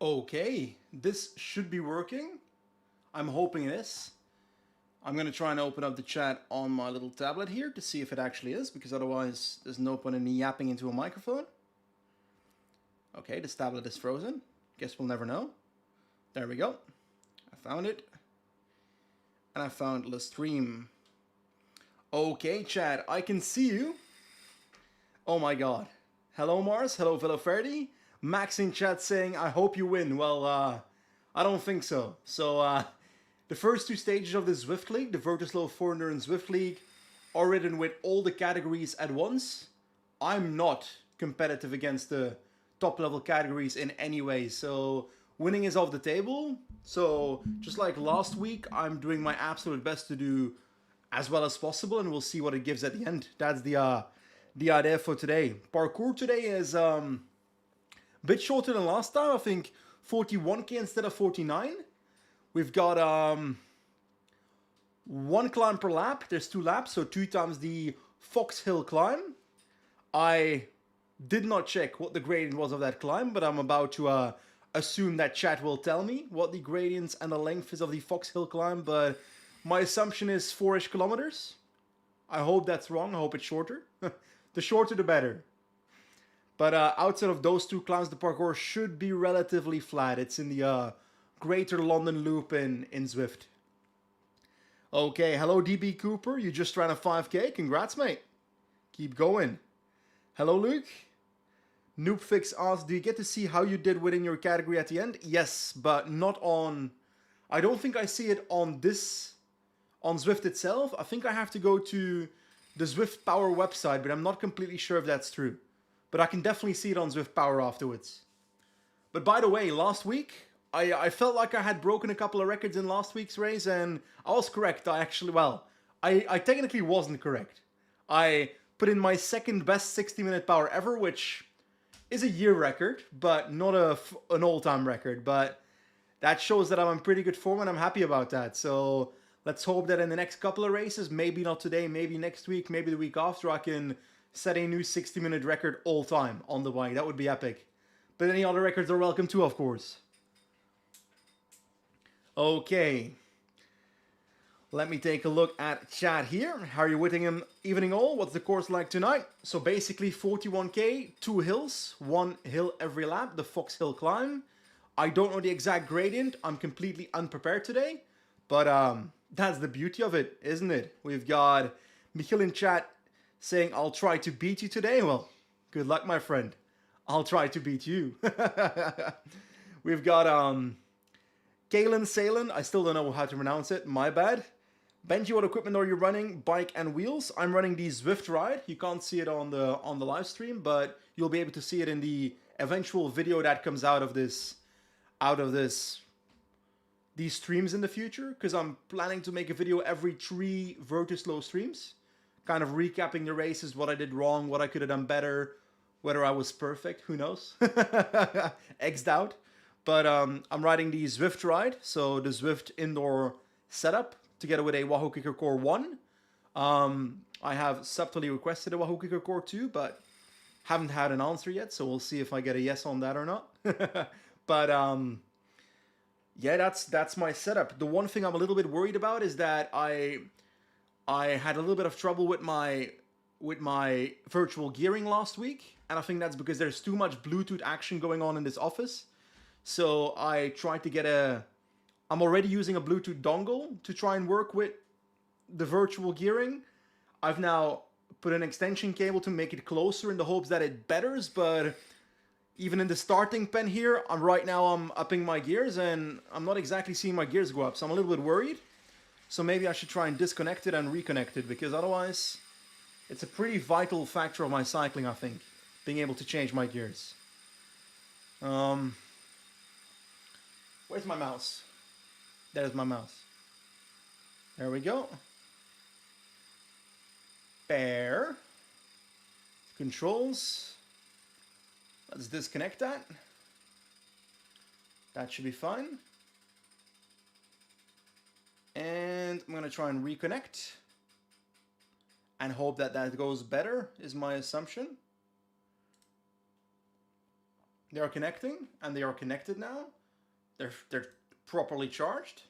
Okay, this should be working. I'm hoping it is. I'm going to try and open up the chat on my little tablet here to see if it actually is, because otherwise there's no point in me yapping into a microphone. Okay, this tablet is frozen. Guess we'll never know. There we go. I found it. And I found the stream. Okay, chat, I can see you. Oh my god. Hello, Mars. Hello, Veloferdi. Max in chat saying, I hope you win. Well, I don't think so. So, the first two stages of the Zwift League, the VirtuSlo 4Endurance Zwift League, are ridden with all the categories at once. I'm not competitive against the top level categories in any way, so winning is off the table. So, just like last week, I'm doing my absolute best to do as well as possible, and we'll see what it gives at the end. That's the idea for today. Parkour today is a bit shorter than last time. I think 41k instead of 49. We've got one climb per lap. There's 2 laps, so 2 times the Fox Hill climb. I did not check what the gradient was of that climb, but I'm about to assume that chat will tell me what the gradients and the length is of the Fox Hill climb, but my assumption is 4-ish kilometers. I hope that's wrong. I hope it's shorter. The shorter, the better. But outside of those 2 climbs, the parkour should be relatively flat. It's in the Greater London Loop in Zwift. Okay, hello DB Cooper. You just ran a 5k. Congrats, mate. Keep going. Hello, Luke. Noobfix asked, do you get to see how you did within your category at the end? Yes, but not on... I don't think I see it on this... on Zwift itself. I think I have to go to the Zwift Power website, but I'm not completely sure if that's true. But I can definitely see it on Zwift Power afterwards. But by the way, last week, I felt like I had broken a couple of records in last week's race, and I was correct. I actually, well, I technically wasn't correct. I put in my second best 60-minute power ever, which is a year record, but not an all-time record. But that shows that I'm in pretty good form, and I'm happy about that. So let's hope that in the next couple of races, maybe not today, maybe next week, maybe the week after, I can set a new 60-minute record all-time on the bike. That would be epic. But any other records are welcome too, of course. Okay. Let me take a look at chat here. How are you Whittingham evening all? What's the course like tonight? So basically 41k, 2 hills, 1 hill every lap, the Fox Hill climb. I don't know the exact gradient. I'm completely unprepared today. But that's the beauty of it, isn't it? We've got Michiel in chat saying, I'll try to beat you today. Well, good luck, my friend. I'll try to beat you. We've got Kalen Salen. I still don't know how to pronounce it. My bad. Benji, what equipment are you running? Bike and wheels. I'm running the Zwift Ride. You can't see it on the live stream, but you'll be able to see it in the eventual video that comes out of these streams in the future, because I'm planning to make a video every 3 VirtuSlo streams, kind of recapping the races, what I did wrong, what I could have done better, whether I was perfect, who knows? X'd out. But I'm riding the Zwift Ride, so the Zwift indoor setup, together with a Wahoo Kicker Core 1. I have subtly requested a Wahoo Kicker Core 2, but haven't had an answer yet, so we'll see if I get a yes on that or not. But yeah, that's my setup. The one thing I'm a little bit worried about is that I had a little bit of trouble with my virtual gearing last week, and I think that's because there's too much Bluetooth action going on in this office. So I tried to get I'm already using a Bluetooth dongle to try and work with the virtual gearing. I've now put an extension cable to make it closer in the hopes that it betters, but even in the starting pen here, I'm upping my gears, and I'm not exactly seeing my gears go up, so I'm a little bit worried. So maybe I should try and disconnect it and reconnect it, because otherwise it's a pretty vital factor of my cycling, I think, being able to change my gears. Where's my mouse? There's my mouse. There we go. Pair. Controls. Let's disconnect that. That should be fine. And I'm going to try and reconnect. And hope that that goes better, is my assumption. They are connecting, and they are connected now. They're properly charged.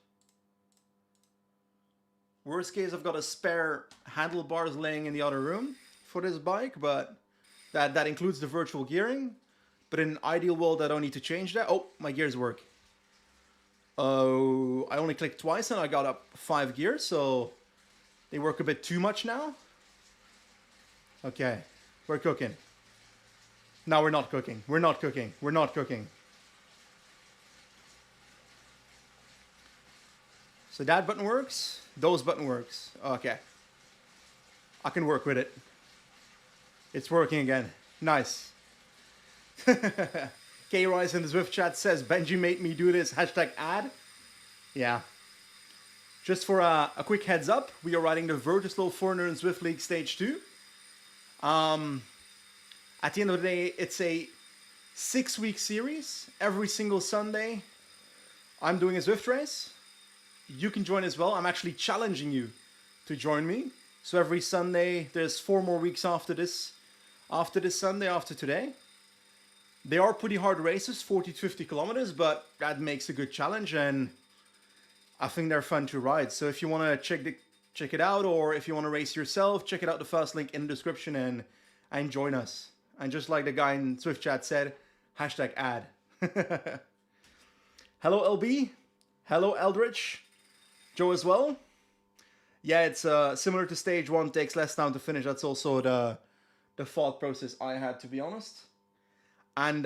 Worst case, I've got a spare handlebars laying in the other room for this bike, but that includes the virtual gearing. But in an ideal world, I don't need to change that. Oh, my gears work. Oh, I only clicked twice and I got up 5 gears, so they work a bit too much now. Okay, we're cooking. No, we're not cooking. We're not cooking. We're not cooking. So that button works. Those button works. Okay. I can work with it. It's working again. Nice. K-Rise in the Zwift chat says, Benji made me do this. #ad. Yeah. Just for a quick heads up, we are riding the VirtuSlo 4Endurance Zwift League Stage 2. At the end of the day, it's a 6-week series. Every single Sunday, I'm doing a Zwift race. You can join as well. I'm actually challenging you to join me. So every Sunday, there's 4 more weeks after this Sunday, after today. They are pretty hard races, 40 to 50 kilometers, but that makes a good challenge, and I think they're fun to ride. So if you want to check it out, or if you want to race yourself, check it out, the first link in the description, and join us. And just like the guy in Zwift chat said, #ad. Hello LB, hello Eldritch, Joe as well. Yeah, it's similar to stage 1, takes less time to finish. That's also the thought process I had, to be honest. And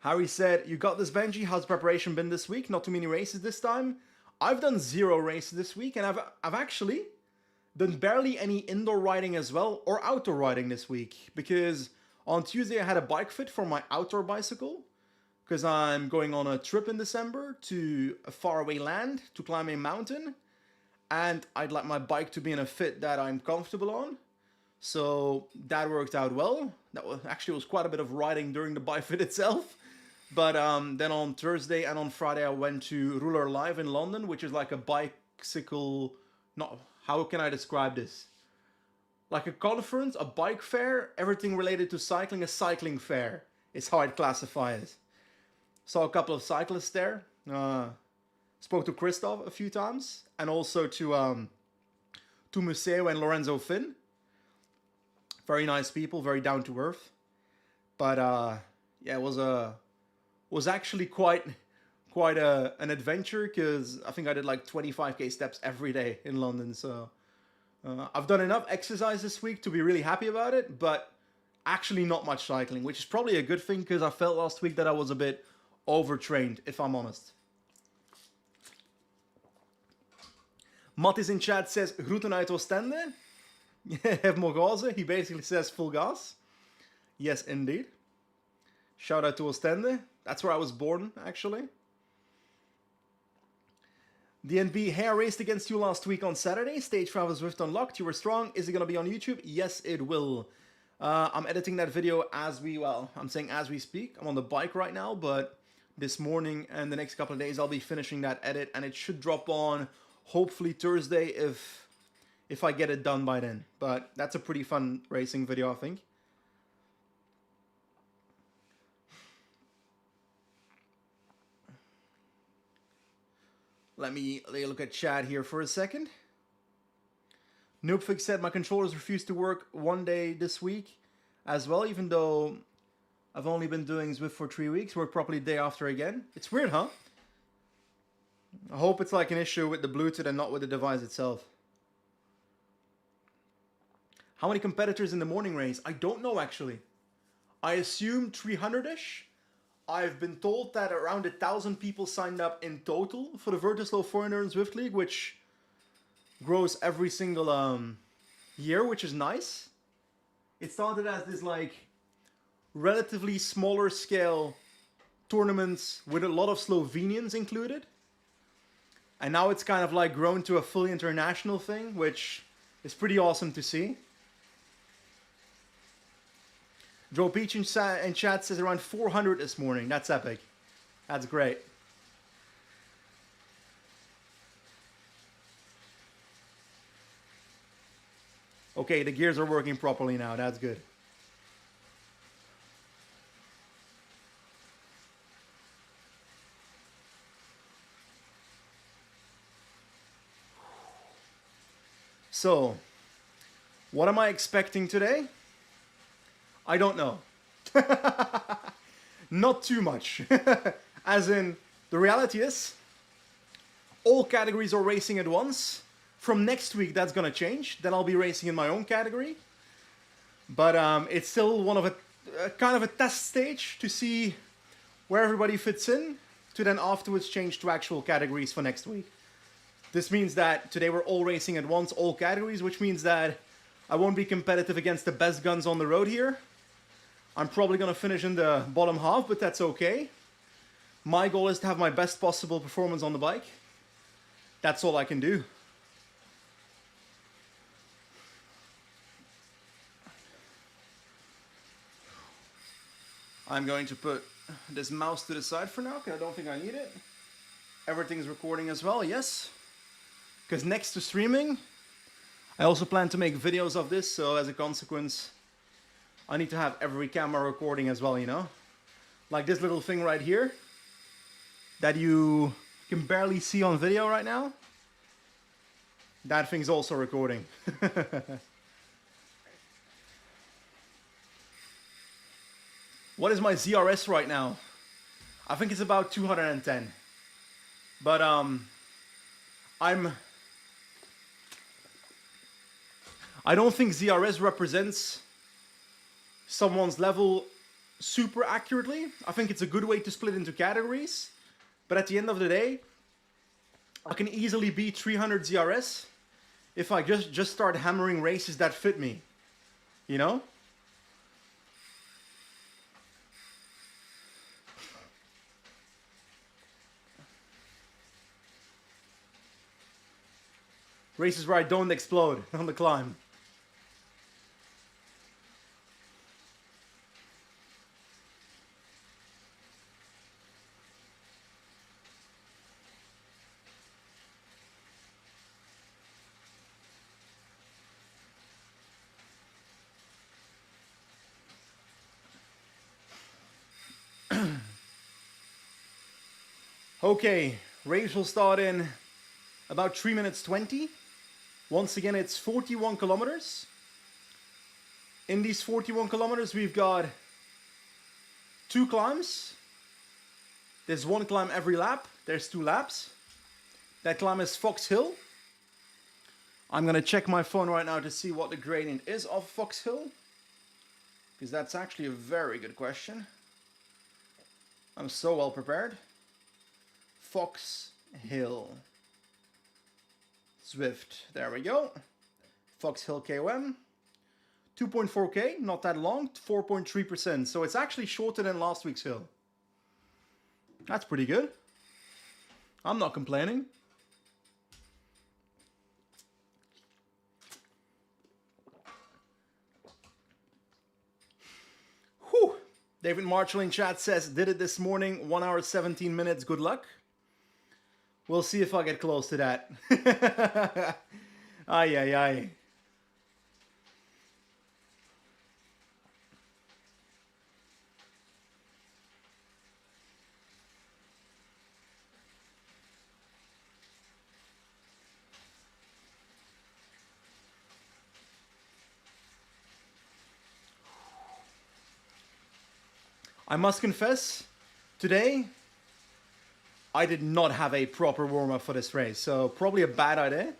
Harry said, you got this, Benji. How's preparation been this week? Not too many races this time. I've done 0 races this week, and I've actually done barely any indoor riding as well, or outdoor riding this week, because on Tuesday I had a bike fit for my outdoor bicycle, because I'm going on a trip in December to a faraway land to climb a mountain, and I'd like my bike to be in a fit that I'm comfortable on. So that worked out well. That was quite a bit of riding during the bike fit itself. But then on Thursday and on Friday I went to Ruler Live in London, which is like a bicycle... how can I describe this? Like a conference, a bike fair, everything related to cycling, a cycling fair is how I'd classify it. Saw a couple of cyclists there. Spoke to Christoph a few times, and also to Museo and Lorenzo Finn. Very nice people, very down to earth. But yeah, it was actually quite an adventure, because I think I did like 25k steps every day in London. So I've done enough exercise this week to be really happy about it, but actually not much cycling, which is probably a good thing, because I felt last week that I was a bit overtrained, if I'm honest. Mattis in chat says, groeten uit Oostende. Heb Morgaze. He basically says full gas. Yes, indeed. Shout out to Oostende. That's where I was born, actually. DNB, hey, I raced against you last week on Saturday. Stage 5 of Zwift Unlocked. You were strong. Is it going to be on YouTube? Yes, it will. I'm editing that video as we speak. I'm on the bike right now, but this morning and the next couple of days I'll be finishing that edit, and it should drop on hopefully Thursday if I get it done by then. But that's a pretty fun racing video, I think. Let me look at chat here for a second. Noobfix said, my controllers refused to work one day this week as well, even though I've only been doing Zwift for 3 weeks. Work properly the day after again. It's weird, huh? I hope it's like an issue with the Bluetooth and not with the device itself. How many competitors in the morning race? I don't know, actually. I assume 300-ish. I've been told that around 1,000 people signed up in total for the VirtuSlo 4Endurance Zwift League, which grows every single year, which is nice. It started as this like relatively smaller scale tournaments with a lot of Slovenians included. And now it's kind of like grown to a fully international thing, which is pretty awesome to see. Joe Peach in chat says around 400 this morning. That's epic. That's great. Okay, the gears are working properly now. That's good. So, what am I expecting today? I don't know. Not too much. As in, the reality is, all categories are racing at once. From next week, that's gonna change. Then I'll be racing in my own category. But it's still one of a kind of a test stage to see where everybody fits in, to then afterwards change to actual categories for next week. This means that today we're all racing at once, all categories, which means that I won't be competitive against the best guns on the road here. I'm probably gonna finish in the bottom half, but that's okay. My goal is to have my best possible performance on the bike. That's all I can do. I'm going to put this mouse to the side for now, because I don't think I need it. Everything's recording as well, yes. Because next to streaming, I also plan to make videos of this, so as a consequence, I need to have every camera recording as well, you know? Like this little thing right here, that you can barely see on video right now. That thing's also recording. What is my ZRS right now? I think it's about 210. But I don't think ZRS represents someone's level super accurately. I think it's a good way to split into categories. But at the end of the day, I can easily beat 300 ZRS if I just start hammering races that fit me. You know? Races where I don't explode on the climb. Okay, race will start in about 3 minutes 20. Once again, it's 41 kilometers. In these 41 kilometers, we've got 2 climbs. There's 1 climb every lap. There's 2 laps. That climb is Fox Hill. I'm going to check my phone right now to see what the gradient is of Fox Hill, because that's actually a very good question. I'm so well prepared. Fox Hill. Zwift, there we go. Fox Hill KOM. 2.4k, not that long, 4.3%. So it's actually shorter than last week's hill. That's pretty good. I'm not complaining. Whew. David Marshall in chat says, did it this morning, 1 hour 17 minutes, good luck. We'll see if I get close to that. Ay, ay, ay. I must confess, today, I did not have a proper warm-up for this race, so probably a bad idea.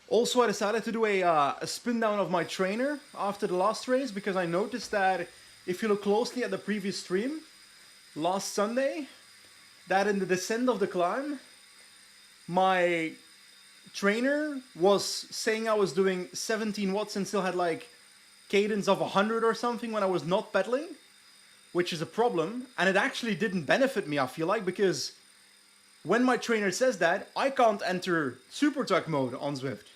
Also, I decided to do a spin down of my trainer after the last race, because I noticed that if you look closely at the previous stream last Sunday, that in the descent of the climb, my trainer was saying I was doing 17 watts and still had like cadence of 100 or something when I was not pedaling, which is a problem. And it actually didn't benefit me, I feel like, because when my trainer says that, I can't enter super tuck mode on Zwift.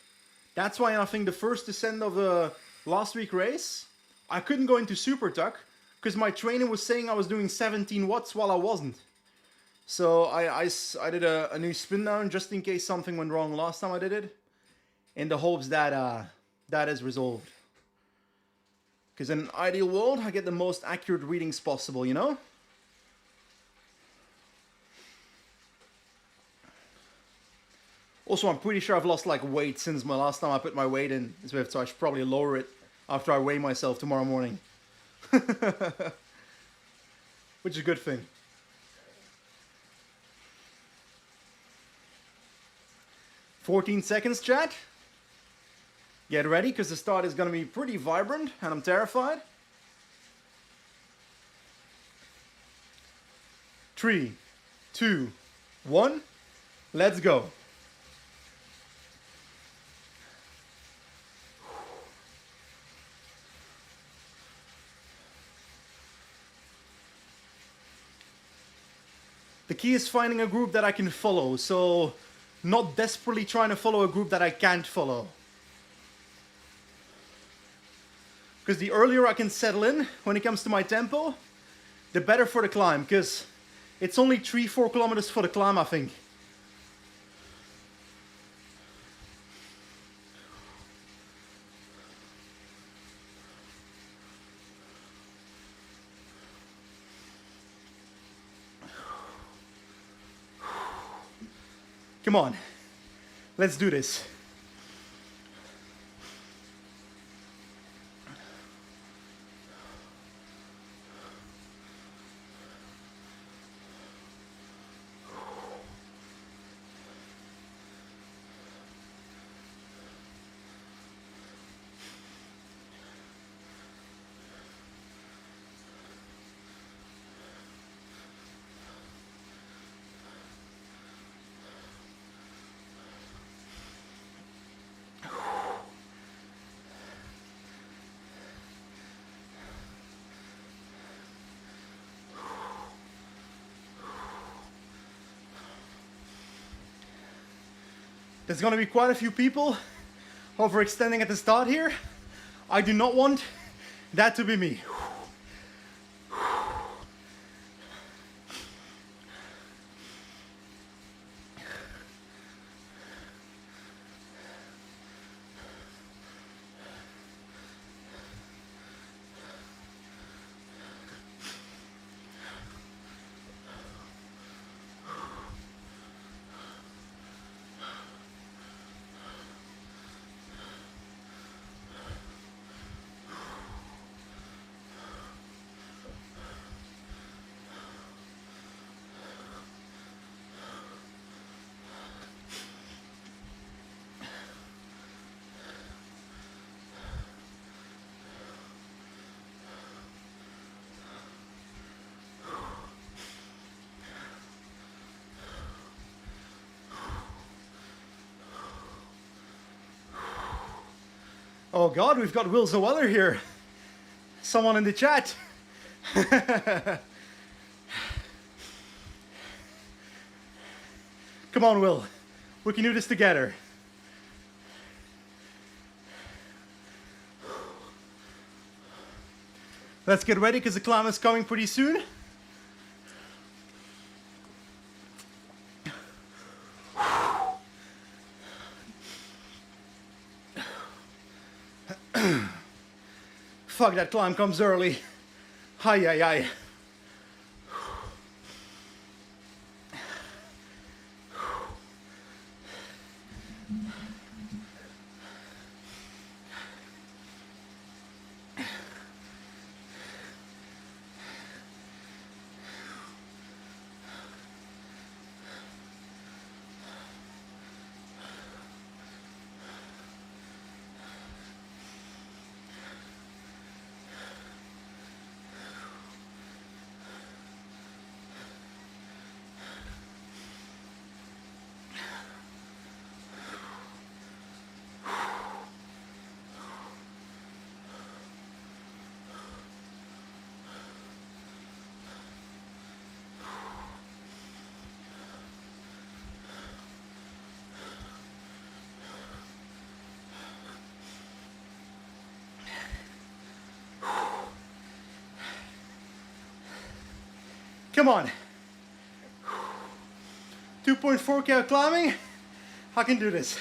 That's why I think the first descent of the last week race, I couldn't go into super tuck. because my trainer was saying I was doing 17 watts while I wasn't. So I did a new spin down just in case something went wrong last time I did it, in the hopes that that is resolved. Because in an ideal world, I get the most accurate readings possible, you know? Also, I'm pretty sure I've lost like weight since my last time I put my weight in Zwift, so I should probably lower it after I weigh myself tomorrow morning. Which is a good thing. 14 seconds, chat. Get ready, because the start is going to be pretty vibrant, and I'm terrified. 3, 2, 1, let's go. The key is finding a group that I can follow, so not desperately trying to follow a group that I can't follow. Because the earlier I can settle in when it comes to my tempo, the better for the climb, because it's only 3-4 kilometers for the climb, I think. Come on, let's do this. There's going to be quite a few people overextending at the start here. I do not want that to be me. Oh God, we've got Will Zoweller here. Someone in the chat. Come on, Will. We can do this together. Let's get ready because the climb is coming pretty soon. Fuck, that climb comes early. Hi, hi, hi. Come on. 2.4K of climbing. I can do this.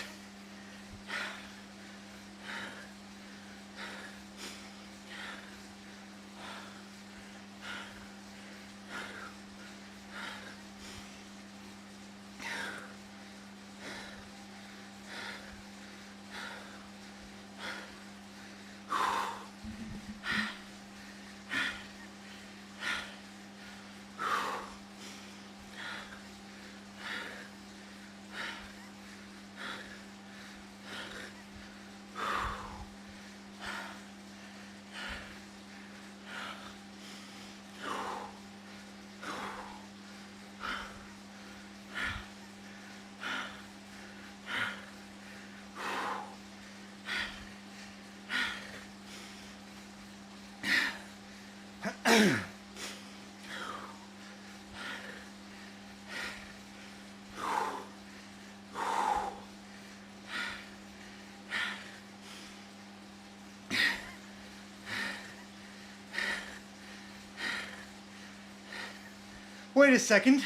Wait a second.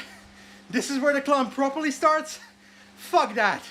This is where the climb properly starts? Fuck that.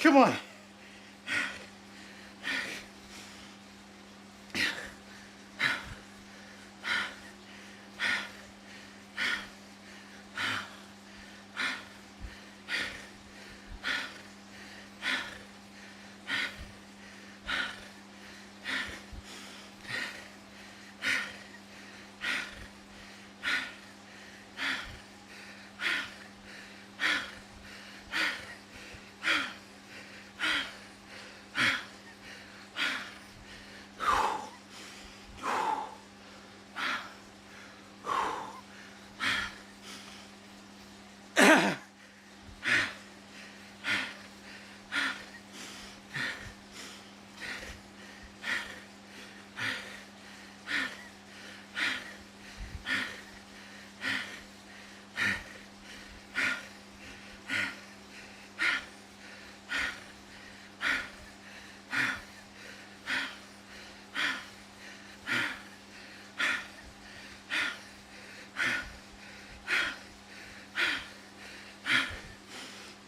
Come on.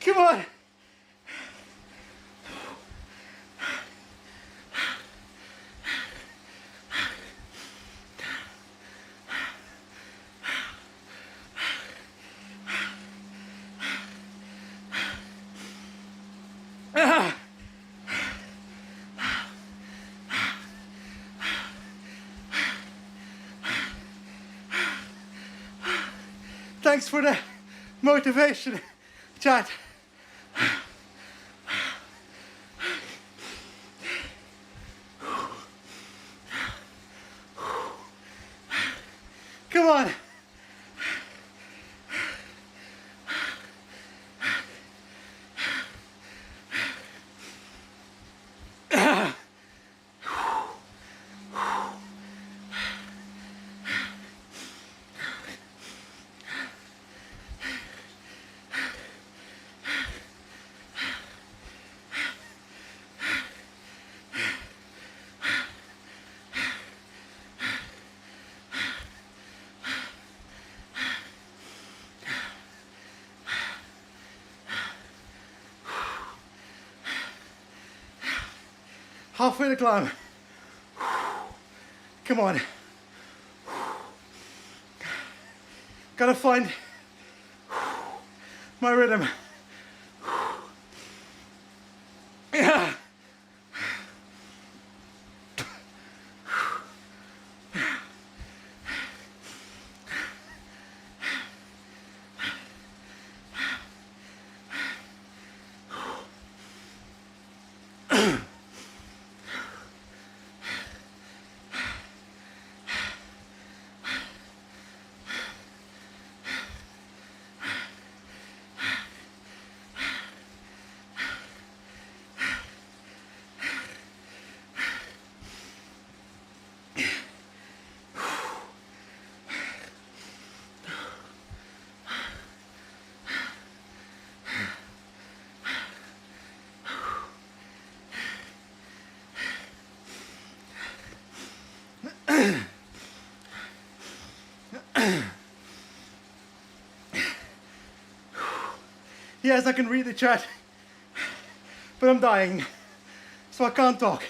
Come on. Thanks for the motivation, chat. Come on. Halfway to climb. Come on. Gotta find my rhythm. Yeah. Yes, I can read the chat, but I'm dying, so I can't talk.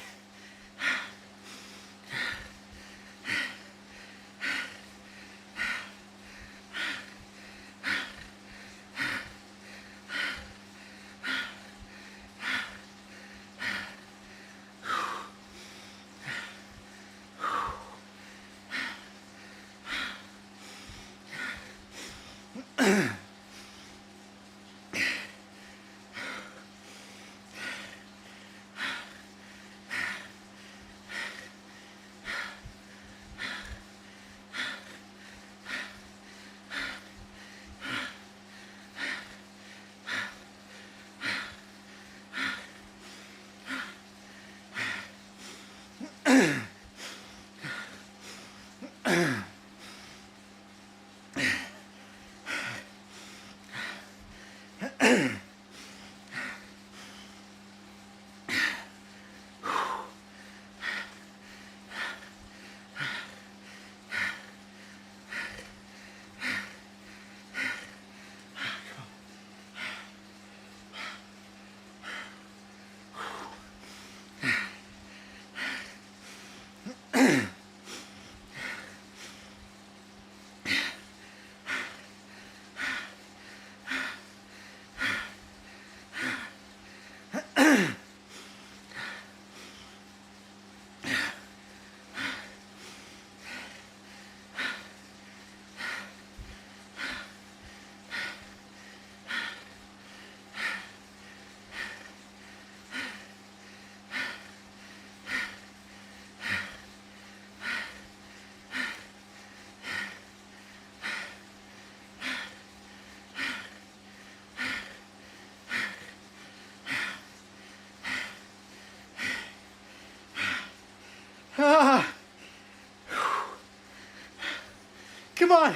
Ah, come on.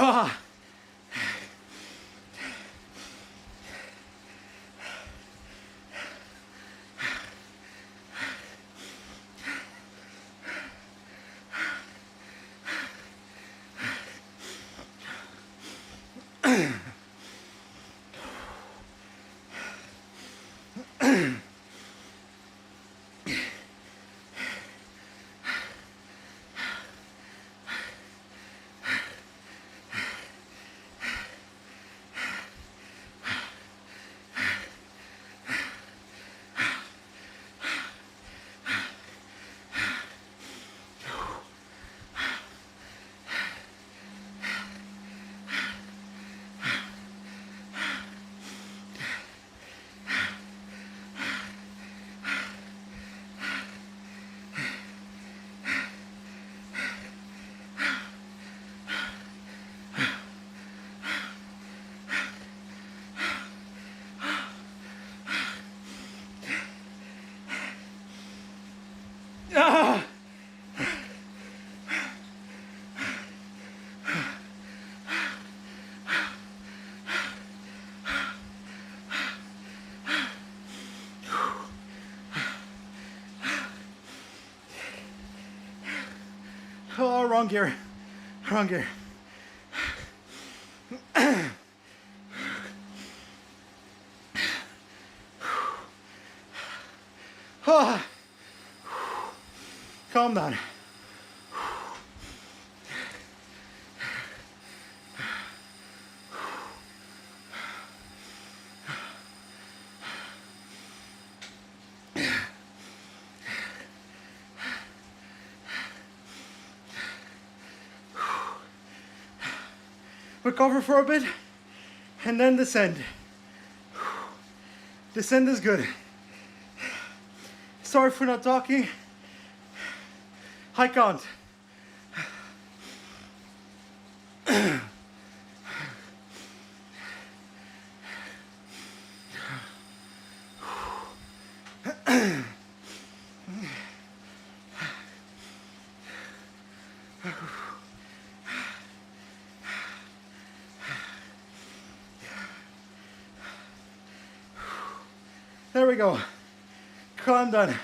Ah. Oh, wrong gear. Wrong gear. Oh. Calm down. Recover for a bit, and then descend. Descend is good. Sorry for not talking. I can't. There we go. Climb done.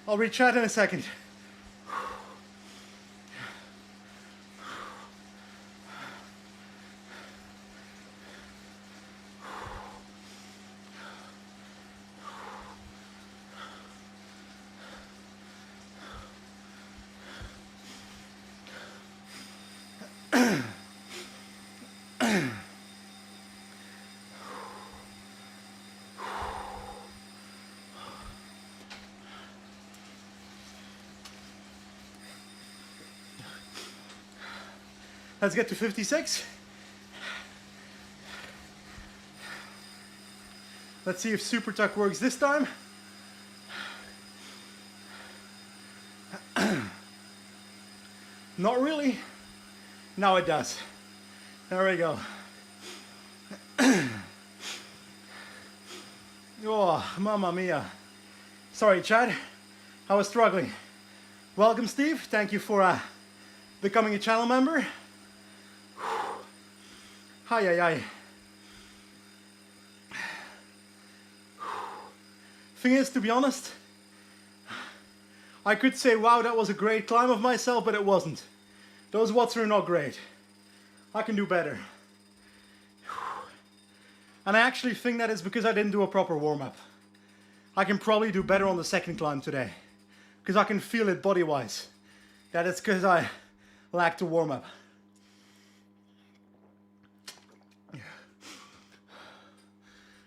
I'll rechat in a second. Let's get to 56. Let's see if Super Tuck works this time. Not really. Now it does. There we go. Oh, mamma mia. Sorry, Chad. I was struggling. Welcome, Steve. Thank you for becoming a channel member. Hi, hi, hi. Thing is, to be honest, I could say, wow, that was a great climb of myself, but it wasn't. Those watts are not great. I can do better. And I actually think that is because I didn't do a proper warm-up. I can probably do better on the second climb today, because I can feel it body-wise. That it's because I lacked a warm-up.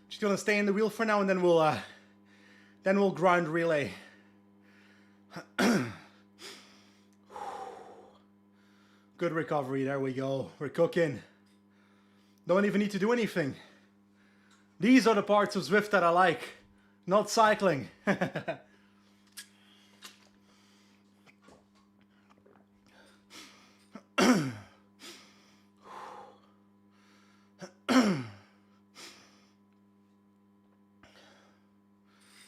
Just gonna stay in the wheel for now, and then we'll grind relay. Good recovery, there we go. We're cooking. Don't even need to do anything. These are the parts of Zwift that I like, not cycling.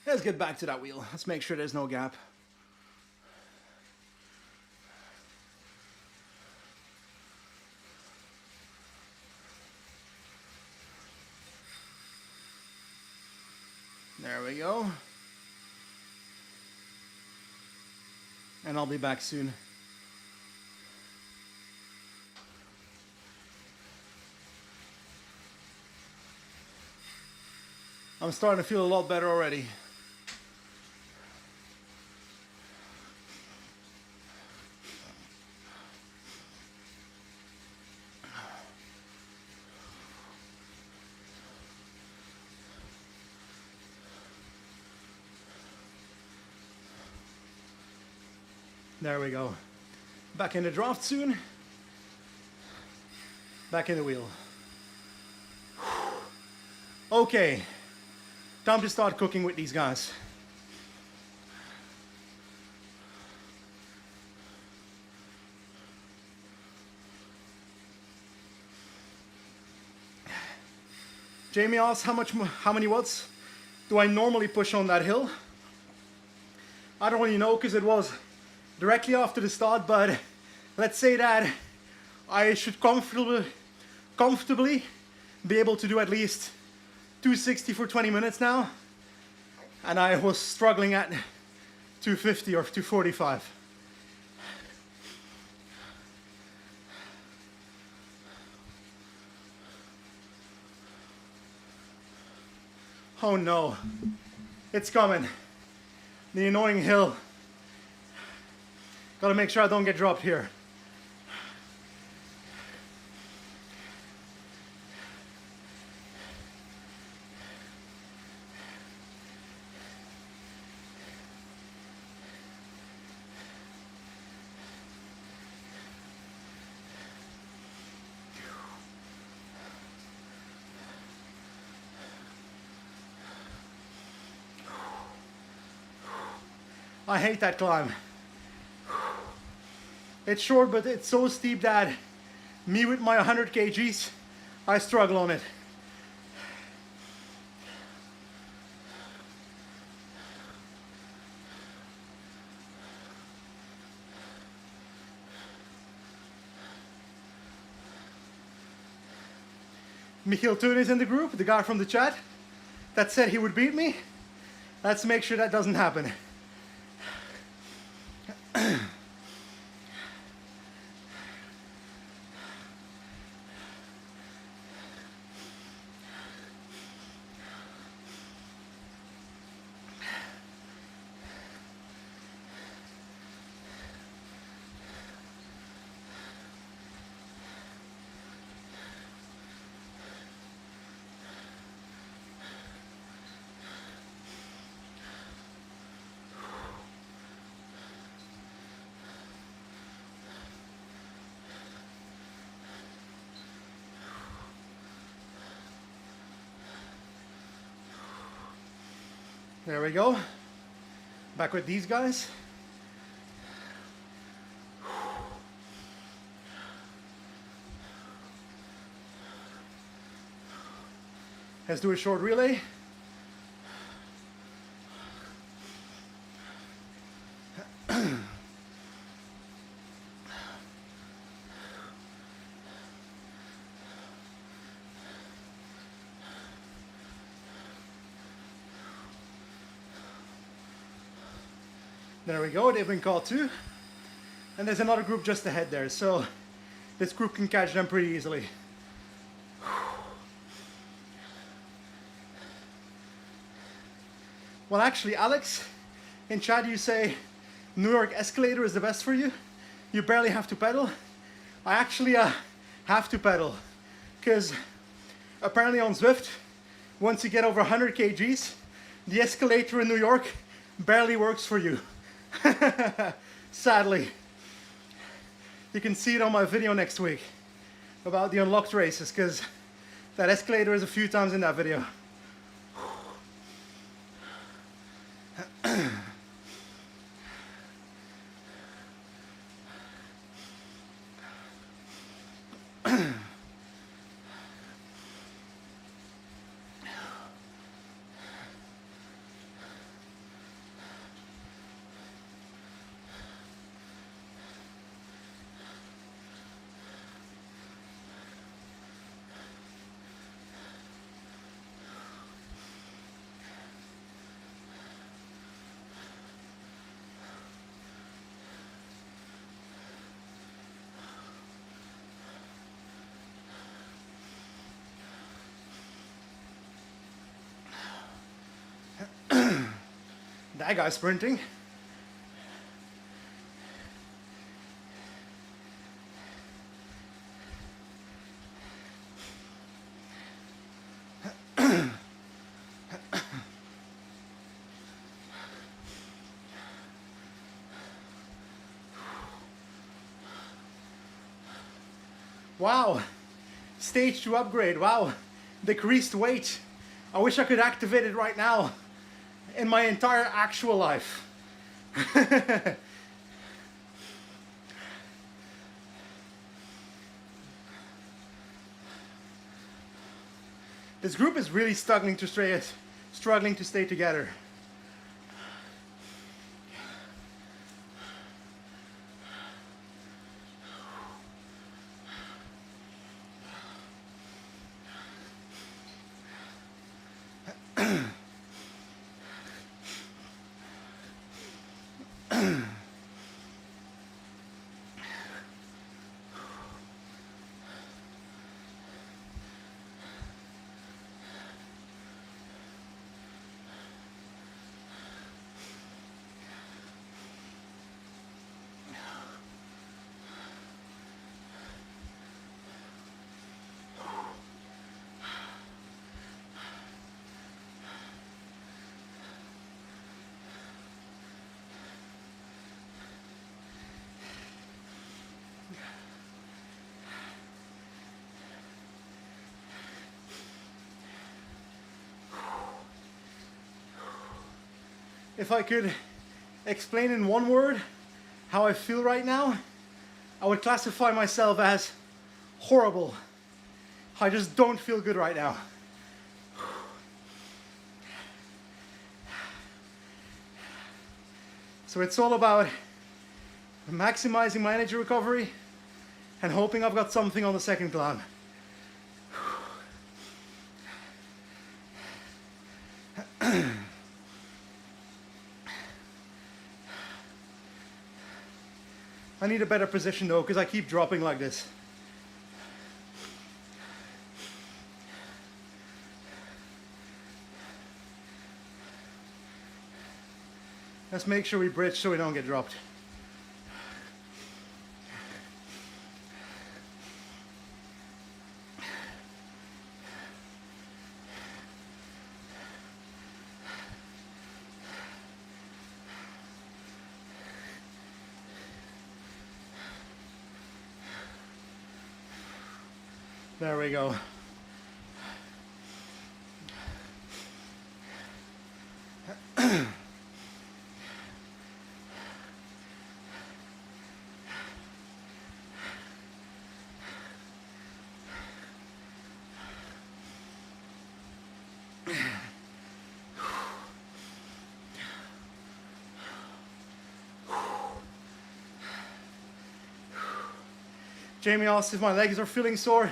Let's get back to that wheel. Let's make sure there's no gap. There we go. And I'll be back soon. I'm starting to feel a lot better already. There we go. Back in the draft soon. Back in the wheel. Okay. Time to start cooking with these guys. Jamie asks how many watts do I normally push on that hill? I don't really know because it was directly after the start, but let's say that I should comfortably be able to do at least 260 for 20 minutes now. And I was struggling at 250 or 245. Oh no, it's coming. The annoying hill. Gotta make sure I don't get dropped here. I hate that climb. It's short, but it's so steep that me with my 100 kgs, I struggle on it. Michiel Toon is in the group, the guy from the chat that said he would beat me. Let's make sure that doesn't happen. There we go. Back with these guys. Let's do a short relay. There we go, they've been called too. And there's another group just ahead there, so this group can catch them pretty easily. Well, actually, Alex, in chat you say New York escalator is the best for you. You barely have to pedal. I actually have to pedal, because apparently on Zwift, once you get over 100 kgs, the escalator in New York barely works for you. Sadly. You can see it on my video next week about the unlocked races, because that escalator is a few times in that video. That guy's sprinting. Wow, stage 2 upgrade, wow, decreased weight. I wish I could activate it right now in my entire actual life. This group is really struggling to stay together. If I could explain in one word how I feel right now, I would classify myself as horrible. I just don't feel good right now. So it's all about maximizing my energy recovery and hoping I've got something on the second climb. I need a better position though, because I keep dropping like this. Let's make sure we bridge so we don't get dropped. There we go. Jamie asked if my legs are feeling sore.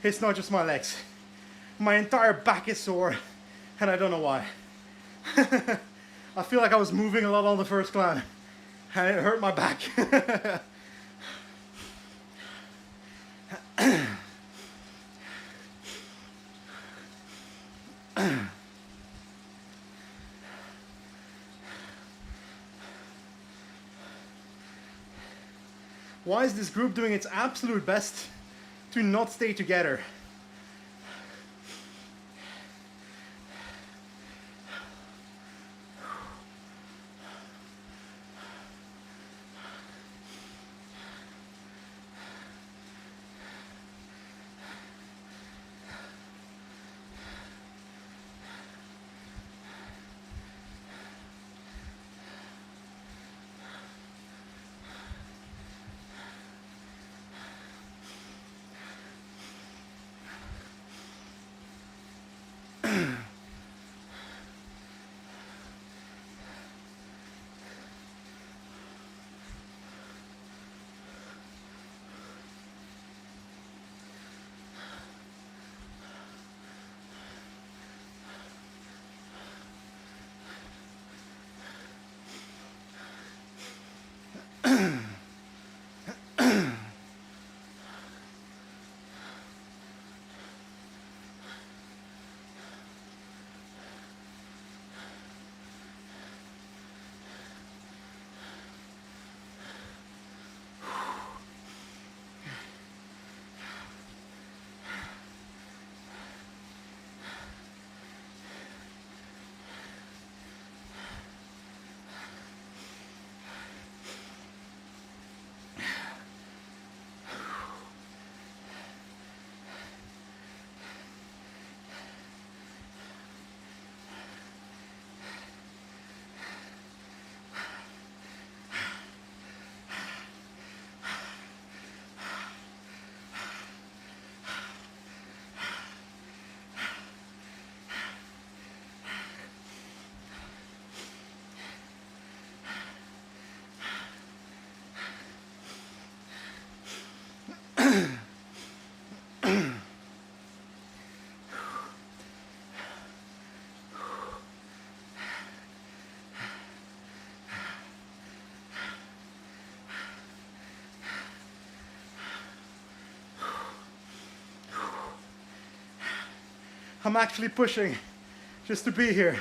It's not just my legs. My entire back is sore, and I don't know why. I feel like I was moving a lot on the first climb, and it hurt my back. Why is this group doing its absolute best to not stay together? I'm actually pushing just to be here.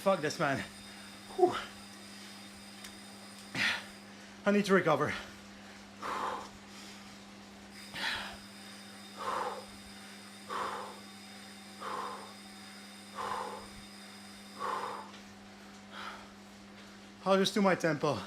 Fuck this, man. Whew. I need to recover. I'll just do my tempo.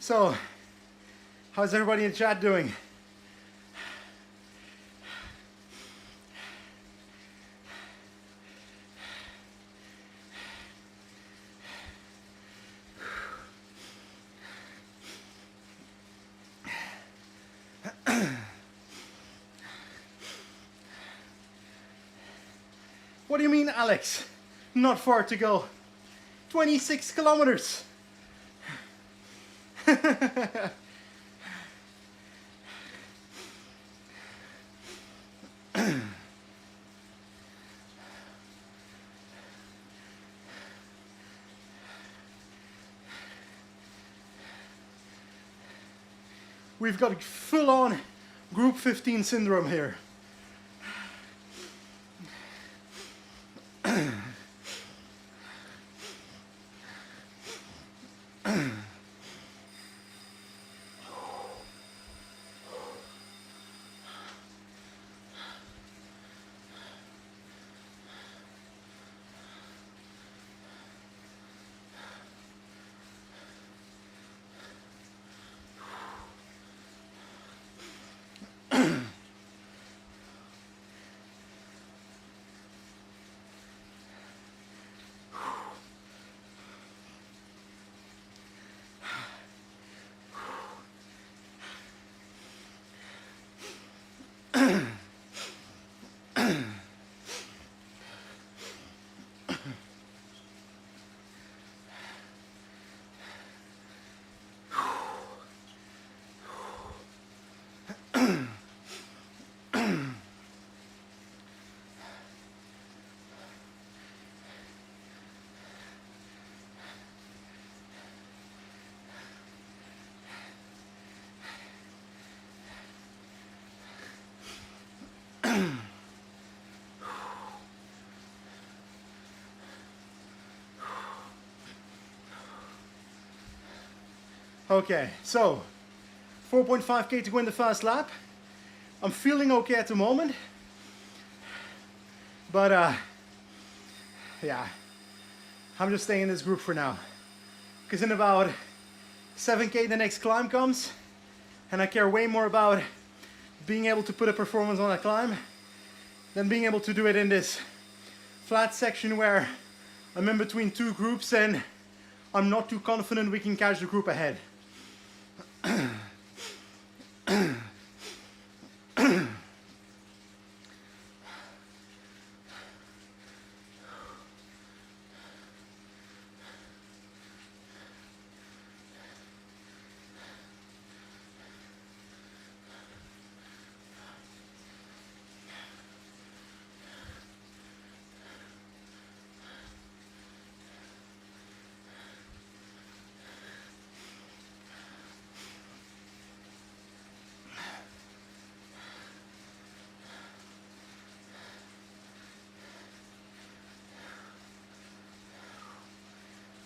So, how's everybody in chat doing? What do you mean, Alex? Not far to go. 26 kilometers. We've got full-on group 15 syndrome here. Okay, so 4.5k to win the first lap. I'm feeling okay at the moment, but yeah, I'm just staying in this group for now, because in about 7k the next climb comes, and I care way more about being able to put a performance on that climb than being able to do it in this flat section where I'm in between two groups and I'm not too confident we can catch the group ahead.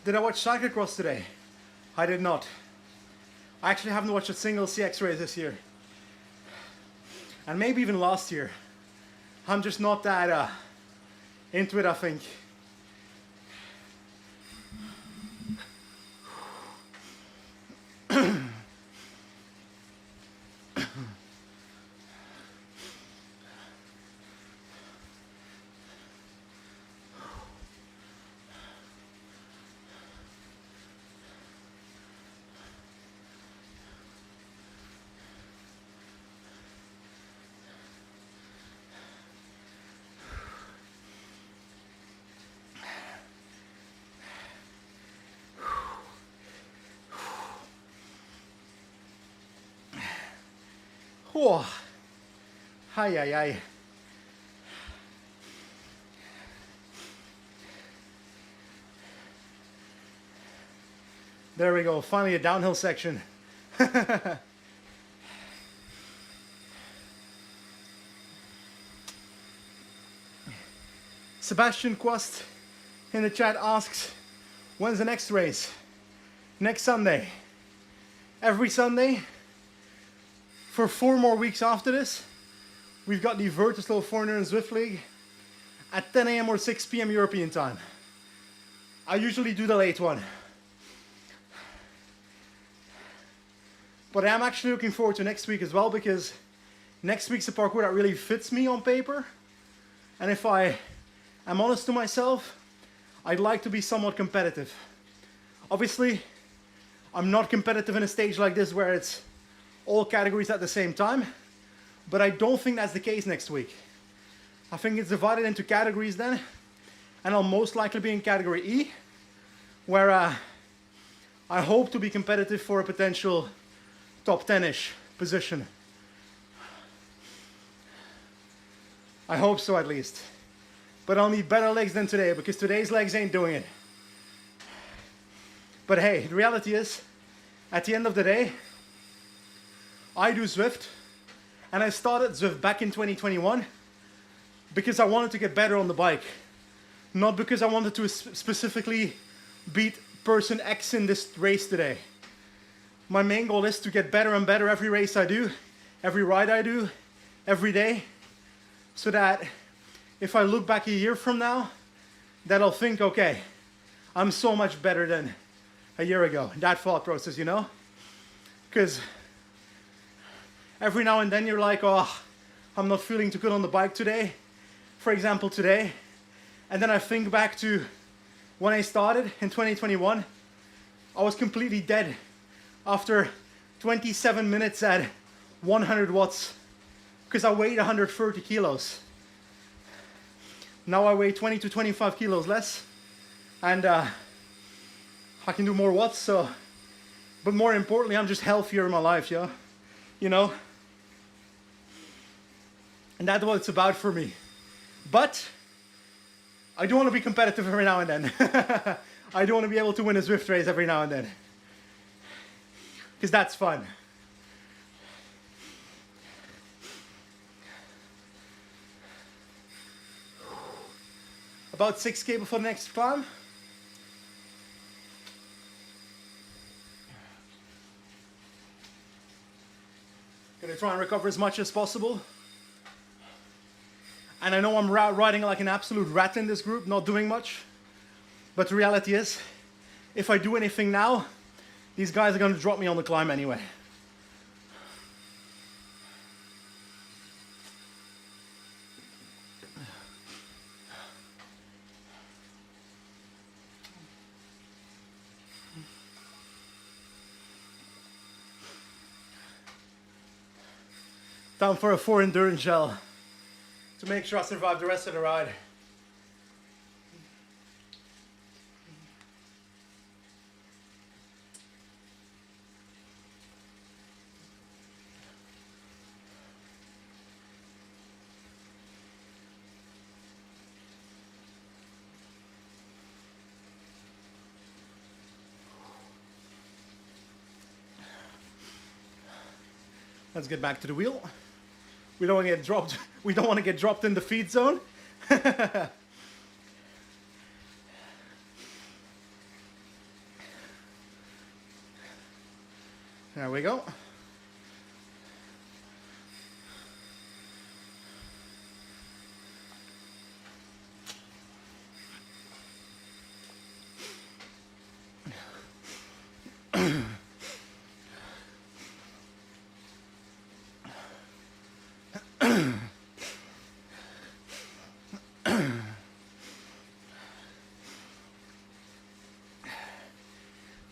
Did I watch cyclocross today? I did not. I actually haven't watched a single CX race this year. And maybe even last year. I'm just not that into it, I think. Whoa. Hi, hi, hi. There we go, finally a downhill section. Sebastian Quast in the chat asks, when's the next race? Next Sunday. Every Sunday for 4 more weeks after this, we've got the VirtuSlo 4Endurance Zwift League at 10 a.m. or 6 p.m. European time. I usually do the late one. But I am actually looking forward to next week as well, because next week's a parkour that really fits me on paper. And if I am honest to myself, I'd like to be somewhat competitive. Obviously, I'm not competitive in a stage like this where it's all categories at the same time, but I don't think that's the case next week. I think it's divided into categories then, and I'll most likely be in category E, where I hope to be competitive for a potential top 10-ish position. I hope so, at least. But I'll need better legs than today, because today's legs ain't doing it. But hey, the reality is, at the end of the day, I do Zwift, and I started Zwift back in 2021 because I wanted to get better on the bike. Not because I wanted to specifically beat person X in this race today. My main goal is to get better and better every race I do, every ride I do, every day, so that if I look back a year from now, that I'll think, okay, I'm so much better than a year ago. That thought process, you know? Because every now and then you're like, oh, I'm not feeling too good on the bike today. For example, today. And then I think back to when I started in 2021. I was completely dead after 27 minutes at 100 watts because I weighed 130 kilos. Now I weigh 20 to 25 kilos less, and I can do more watts, so, but more importantly, I'm just healthier in my life, yeah? You know? And that's what it's about for me. But I do want to be competitive every now and then. I do want to be able to win a Zwift race every now and then. Because that's fun. About 6K before the next climb. Gonna try and recover as much as possible. And I know I'm riding like an absolute rat in this group, not doing much. But the reality is, if I do anything now, these guys are gonna drop me on the climb anyway. Time for a 4Endurance gel to make sure I survive the rest of the ride. Let's get back to the wheel. We don't want to get dropped. We don't want to get dropped in the feed zone. There we go.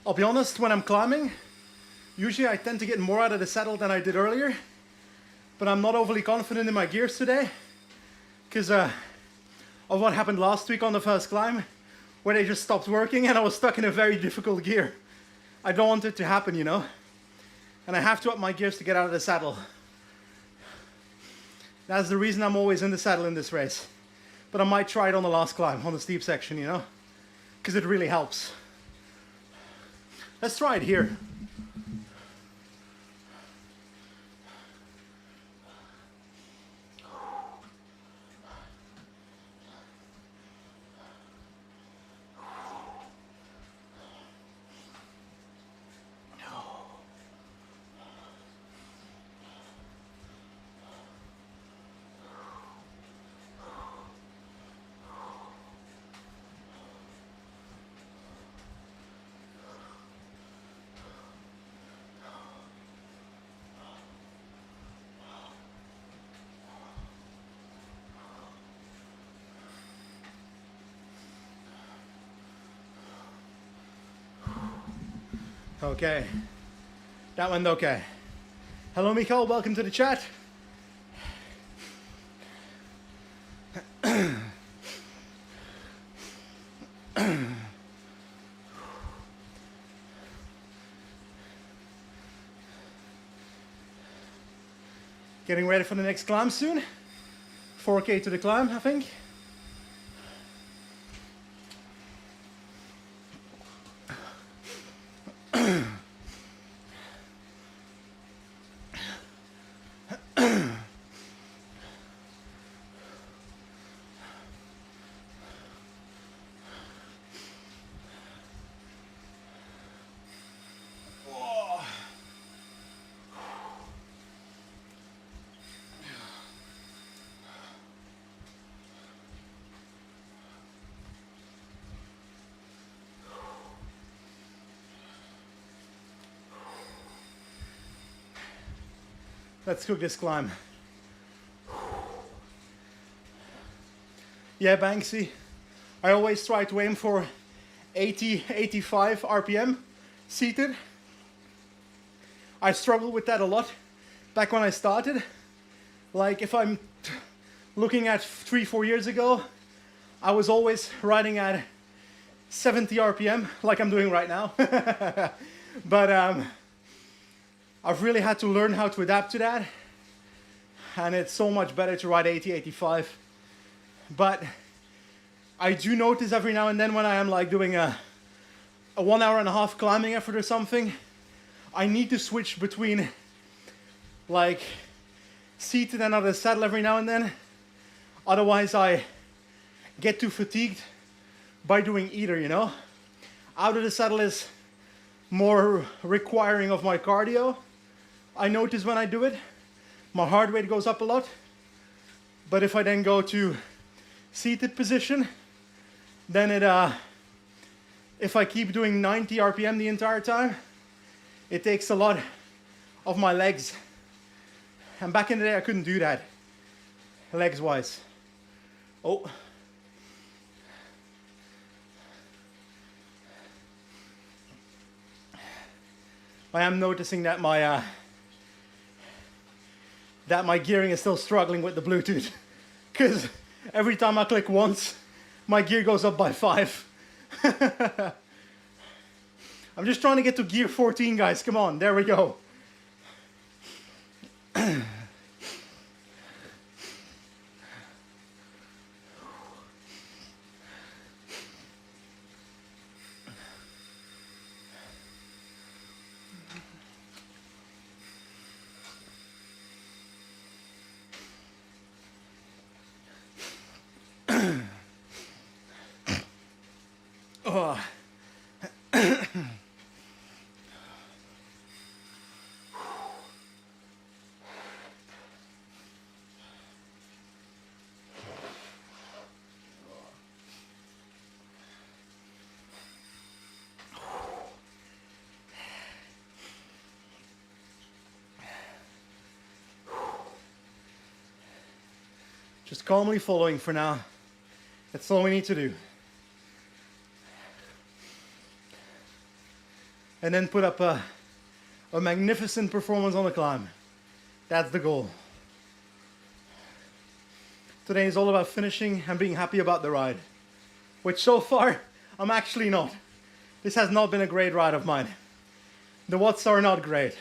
I'll be honest, when I'm climbing, usually I tend to get more out of the saddle than I did earlier, but I'm not overly confident in my gears today because of what happened last week on the first climb, where they just stopped working and I was stuck in a very difficult gear. I don't want it to happen, you know, and I have to up my gears to get out of the saddle. That's the reason I'm always in the saddle in this race, but I might try it on the last climb, on the steep section, you know, because it really helps. Let's try it here. Okay, that went okay. Hello, Mikael, welcome to the chat. Getting ready for the next climb soon. 4K to the climb, I think. Let's cook this climb. Yeah, Banksy. I always try to aim for 80, 85 RPM seated. I struggled with that a lot back when I started. Like if I'm looking at 3-4 years ago, I was always riding at 70 RPM like I'm doing right now. But I've really had to learn how to adapt to that, and it's so much better to ride 80, 85. But I do notice every now and then when I am like doing a 1 hour and a half climbing effort or something, I need to switch between like seated and out of the saddle every now and then. Otherwise I get too fatigued by doing either, you know. Out of the saddle is more requiring of my cardio. I notice when I do it, my heart rate goes up a lot. But if I then go to seated position, then if I keep doing 90 RPM the entire time, it takes a lot of my legs. And back in the day, I couldn't do that, legs wise. Oh. I am noticing that my gearing is still struggling with the Bluetooth, because every time I click once, my gear goes up by 5. I'm just trying to get to gear 14, guys. Come on, there we go. Just calmly following for now. That's all we need to do. And then put up a magnificent performance on the climb. That's the goal. Today is all about finishing and being happy about the ride, which so far I'm actually not. This has not been a great ride of mine. The watts are not great,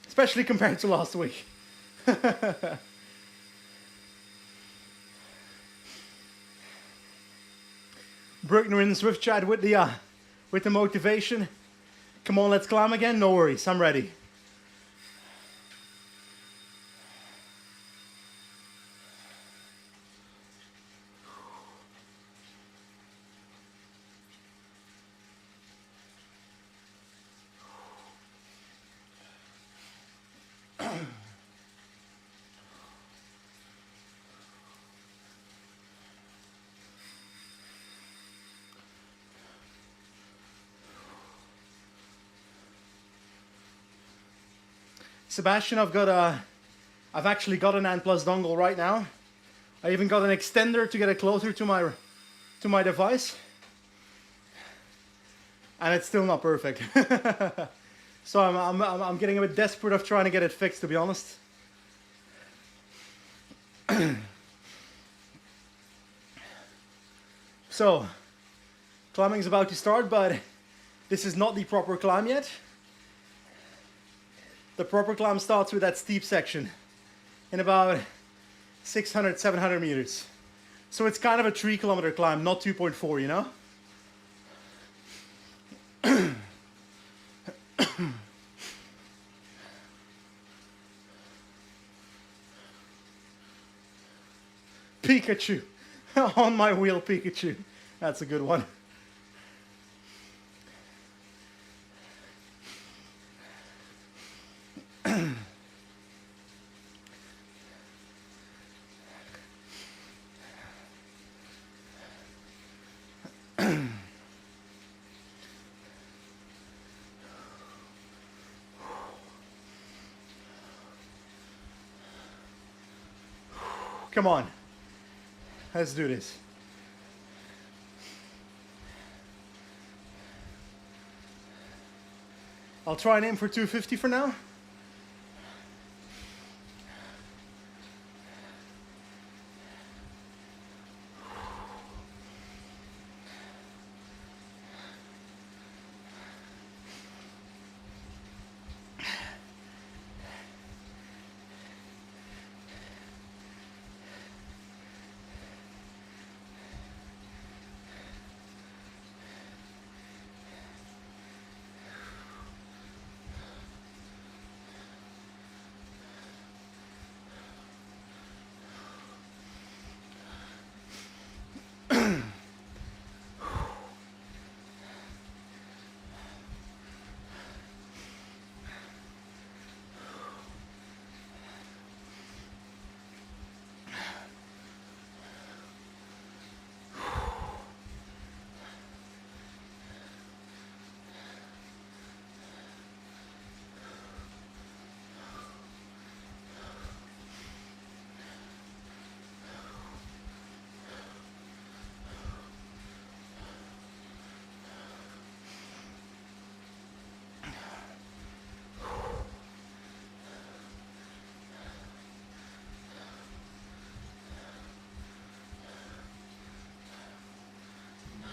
especially compared to last week. Bruckner in the Zwift chat with the motivation. Come on, let's climb again. No worries, I'm ready. Sebastian, I've actually got an Ant Plus dongle right now. I even got an extender to get it closer to my device, and it's still not perfect. So I'm getting a bit desperate of trying to get it fixed, to be honest. So, climbing is about to start, but this is not the proper climb yet. The proper climb starts with that steep section in about 600, 700 meters. So it's kind of a 3-kilometer climb, not 2.4, you know? Pikachu. On my wheel, Pikachu. That's a good one. Come on. Let's do this. I'll try and aim for 250 for now.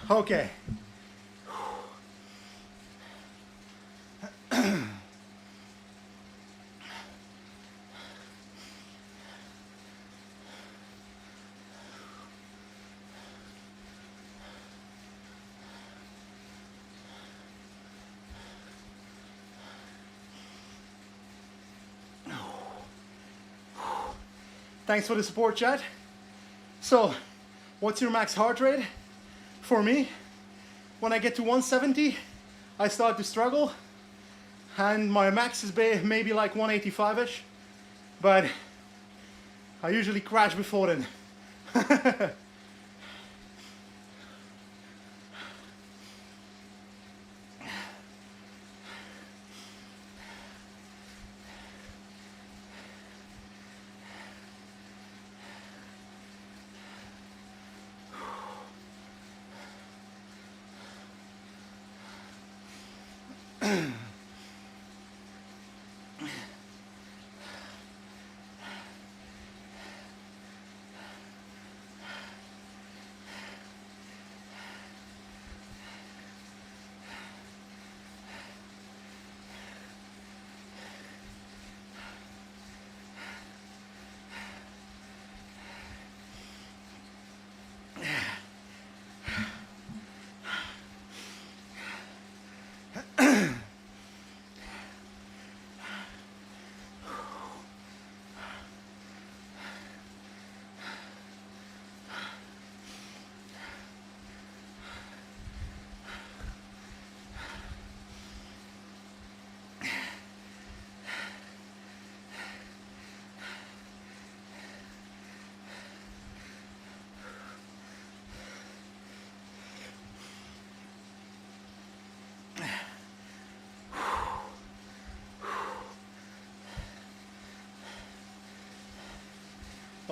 Okay. Thanks for the support, chat. So, what's your max heart rate? For me, when I get to 170, I start to struggle, and my max is maybe like 185-ish, but I usually crash before then.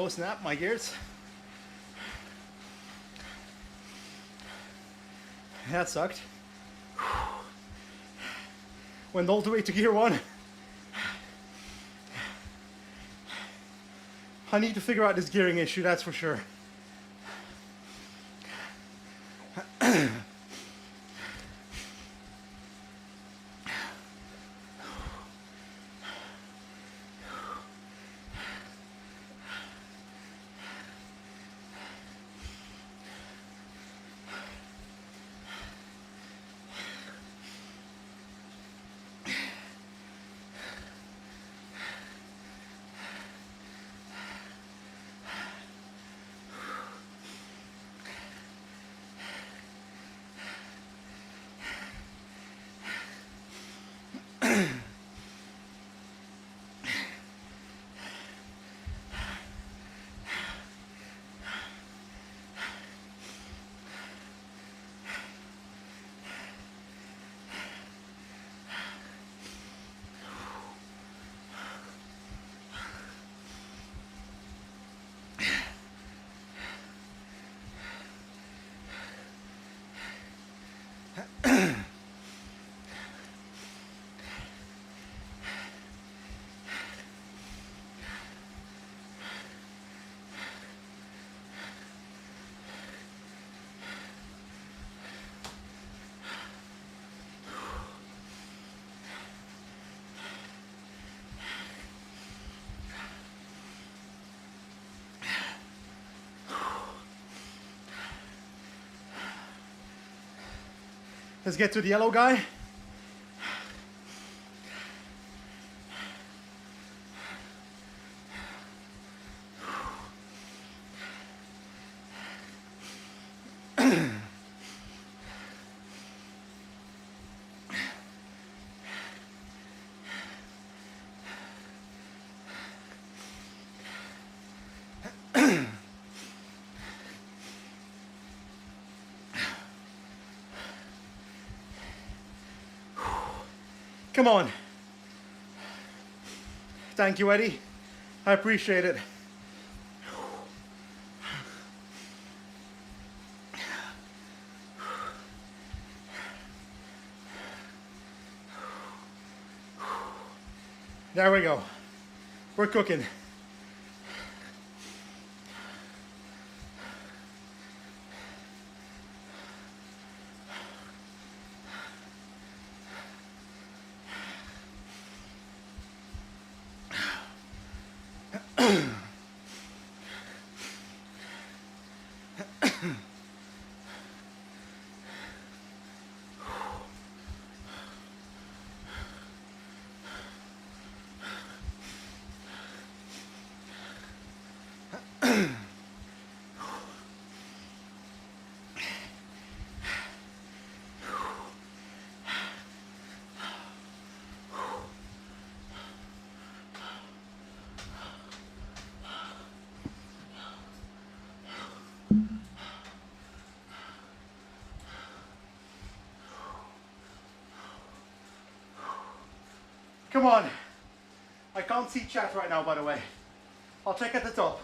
Oh snap, my gears. That sucked. Went all the way to gear 1. I need to figure out this gearing issue, that's for sure. Let's get to the yellow guy. Come on. Thank you, Eddie. I appreciate it. There we go. We're cooking. Come on. I can't see chat right now, by the way. I'll check at the top.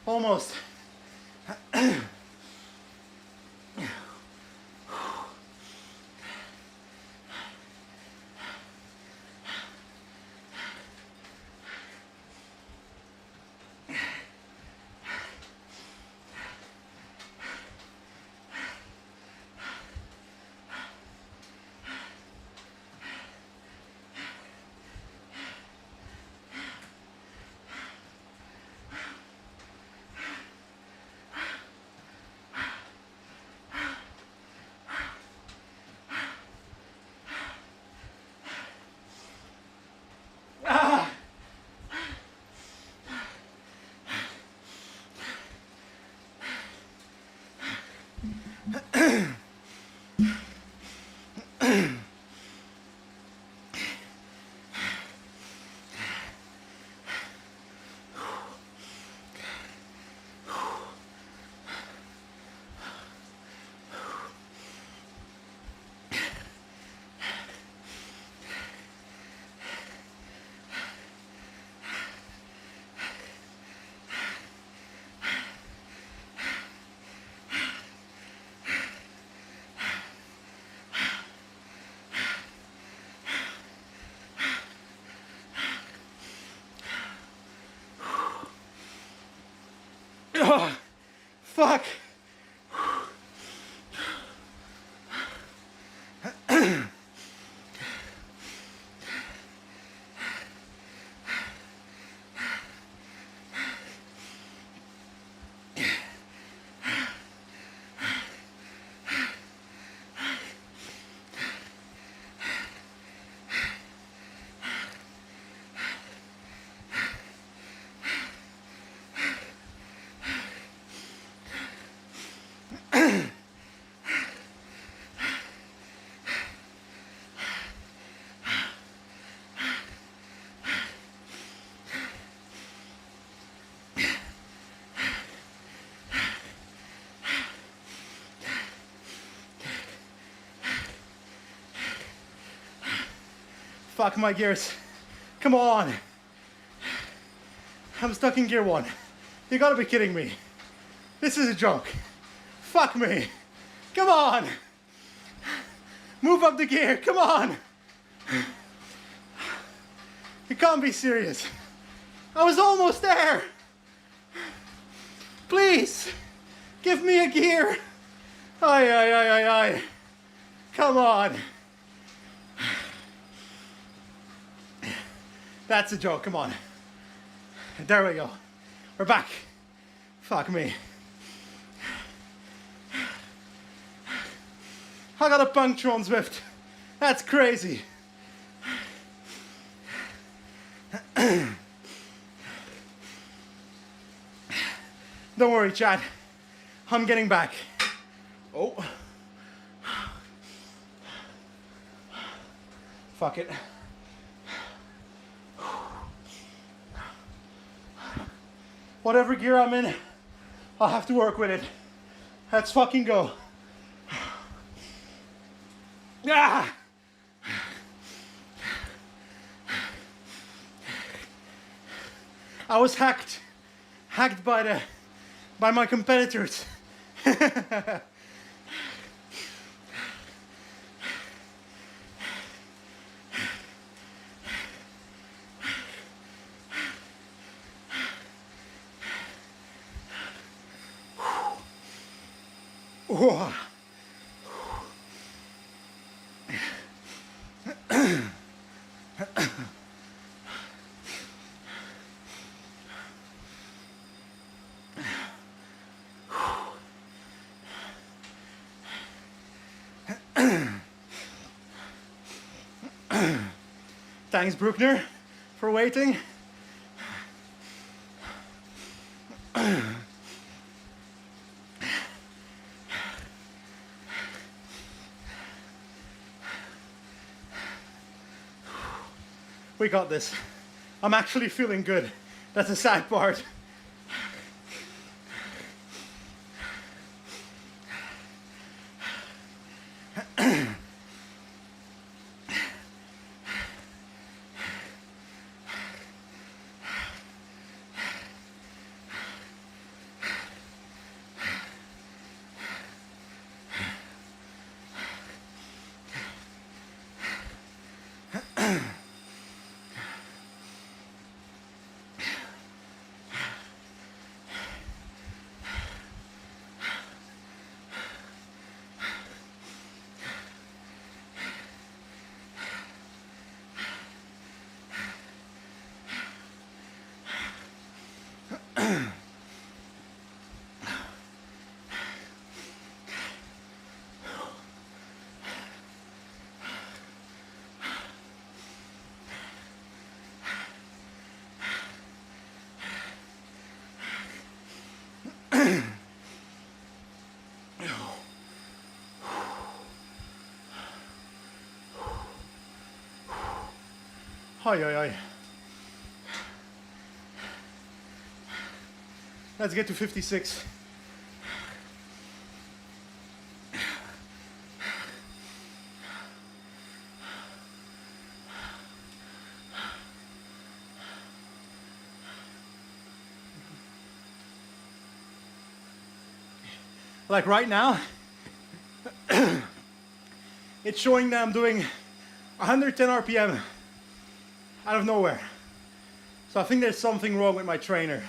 Almost. Fuck. Fuck my gears. Come on. I'm stuck in gear 1. You gotta be kidding me. This is a joke. Fuck me. Come on. Move up the gear. Come on. You can't be serious. I was almost there. Please. Give me a gear. Aye, aye, aye, aye, aye. Come on. That's a joke, come on. There we go. We're back. Fuck me. I got a puncture on Zwift. That's crazy. Don't worry, Chad. I'm getting back. Oh. Fuck it. Whatever gear I'm in, I'll have to work with it. Let's fucking go. Ah! I was hacked by my competitors. Whoa. Thanks, Bruckner, for waiting. We got this. I'm actually feeling good. That's the sad part. Oi, oi, oi. Let's get to 56. Like right now, it's showing that I'm doing 110 RPM out of nowhere. So I think there's something wrong with my trainer.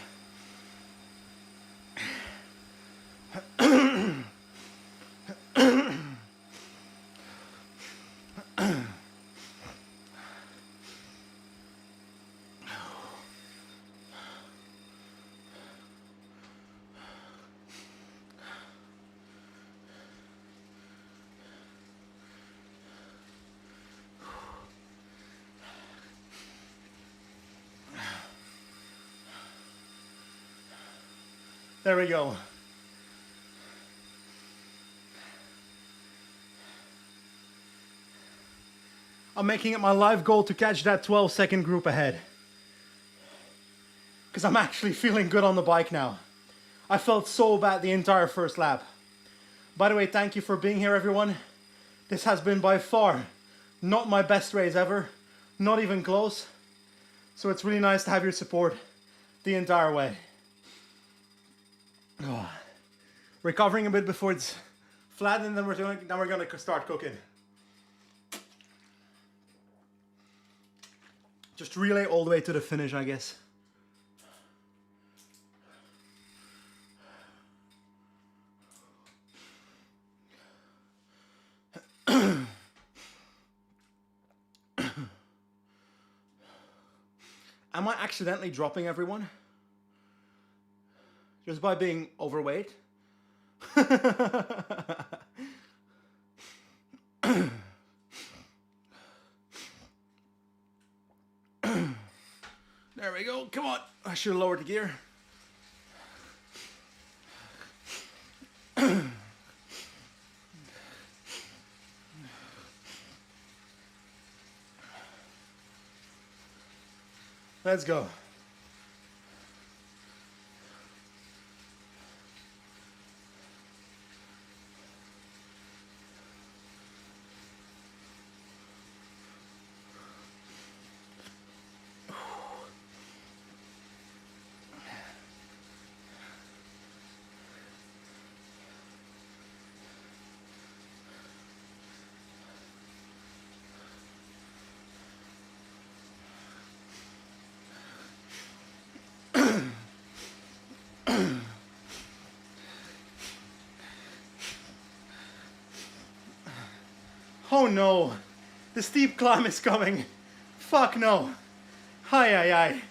There we go. I'm making it my life goal to catch that 12-second group ahead. Because I'm actually feeling good on the bike now. I felt so bad the entire first lap. By the way, thank you for being here, everyone. This has been by far not my best race ever. Not even close. So it's really nice to have your support the entire way. Oh. Recovering a bit before it's flat, and then we're gonna start cooking. Just relay all the way to the finish, I guess. Am I accidentally dropping everyone? Just by being overweight? There we go. Come on. I should have lowered the gear. Let's go. Oh no, the steep climb is coming. Fuck no. Hi.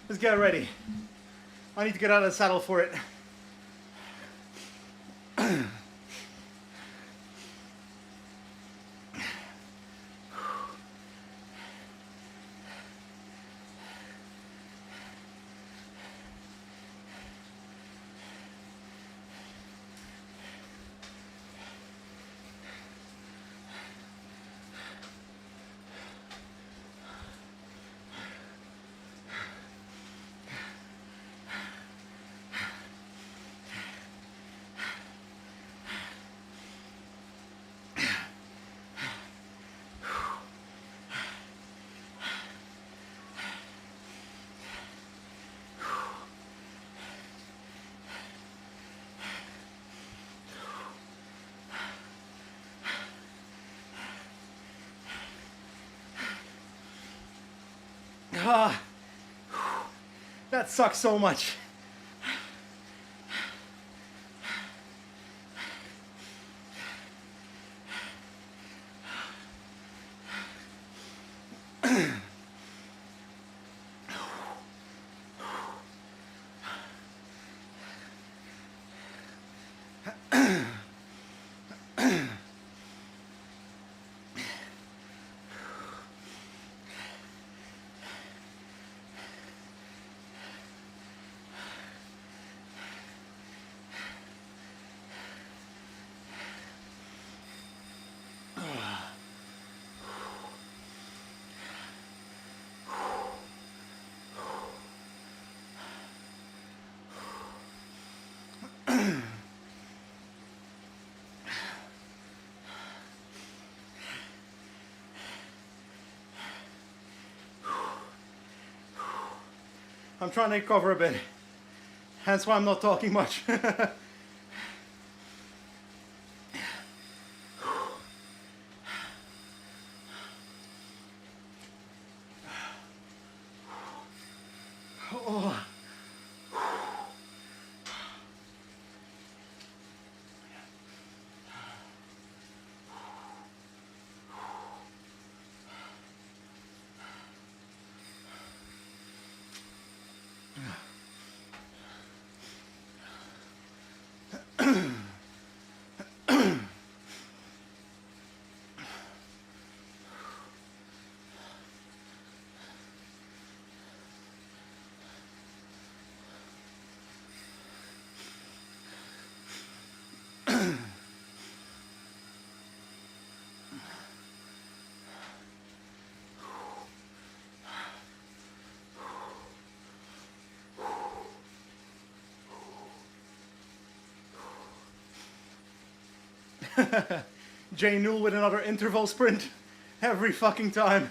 Let's get ready. I need to get out of the saddle for it. Ah, that sucks so much. I'm trying to recover a bit, hence why I'm not talking much. Oh. Jay Newell with another interval sprint every fucking time.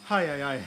Hi, hi, hi.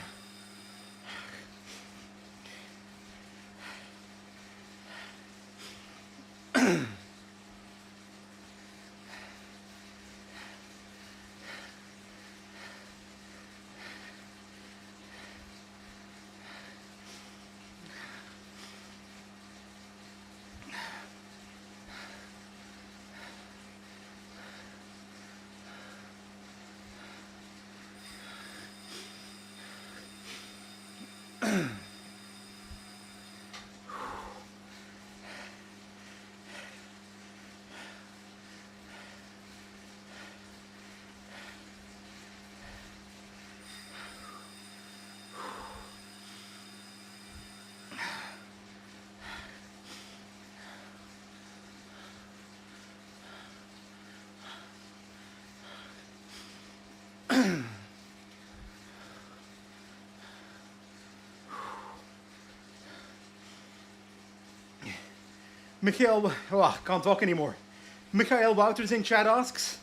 Mikhail, oh, can't talk anymore. Mikhail Wouters in chat asks,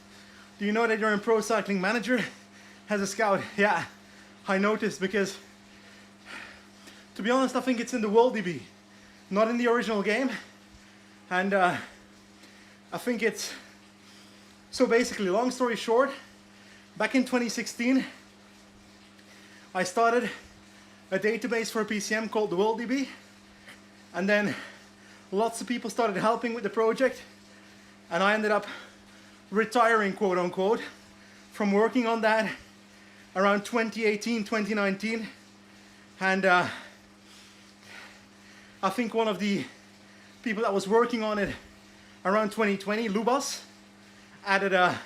do you know that your Pro Cycling Manager has a scout? Yeah, I noticed because, to be honest, I think it's in the World DB, not in the original game. And I think it's, so basically, long story short, back in 2016, I started a database for PCM called the World DB. And then lots of people started helping with the project, and I ended up retiring, quote unquote, from working on that around 2018, 2019. And I think one of the people that was working on it around 2020, Lubas, added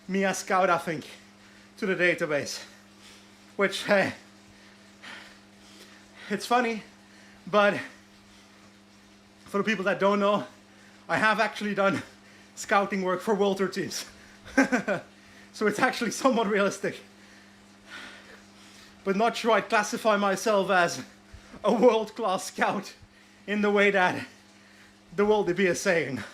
me as scout, I think, to the database. Which, it's funny, but for the people that don't know, I have actually done scouting work for World Tour teams. So it's actually somewhat realistic. But not sure I'd classify myself as a world-class scout in the way that the World DB is saying.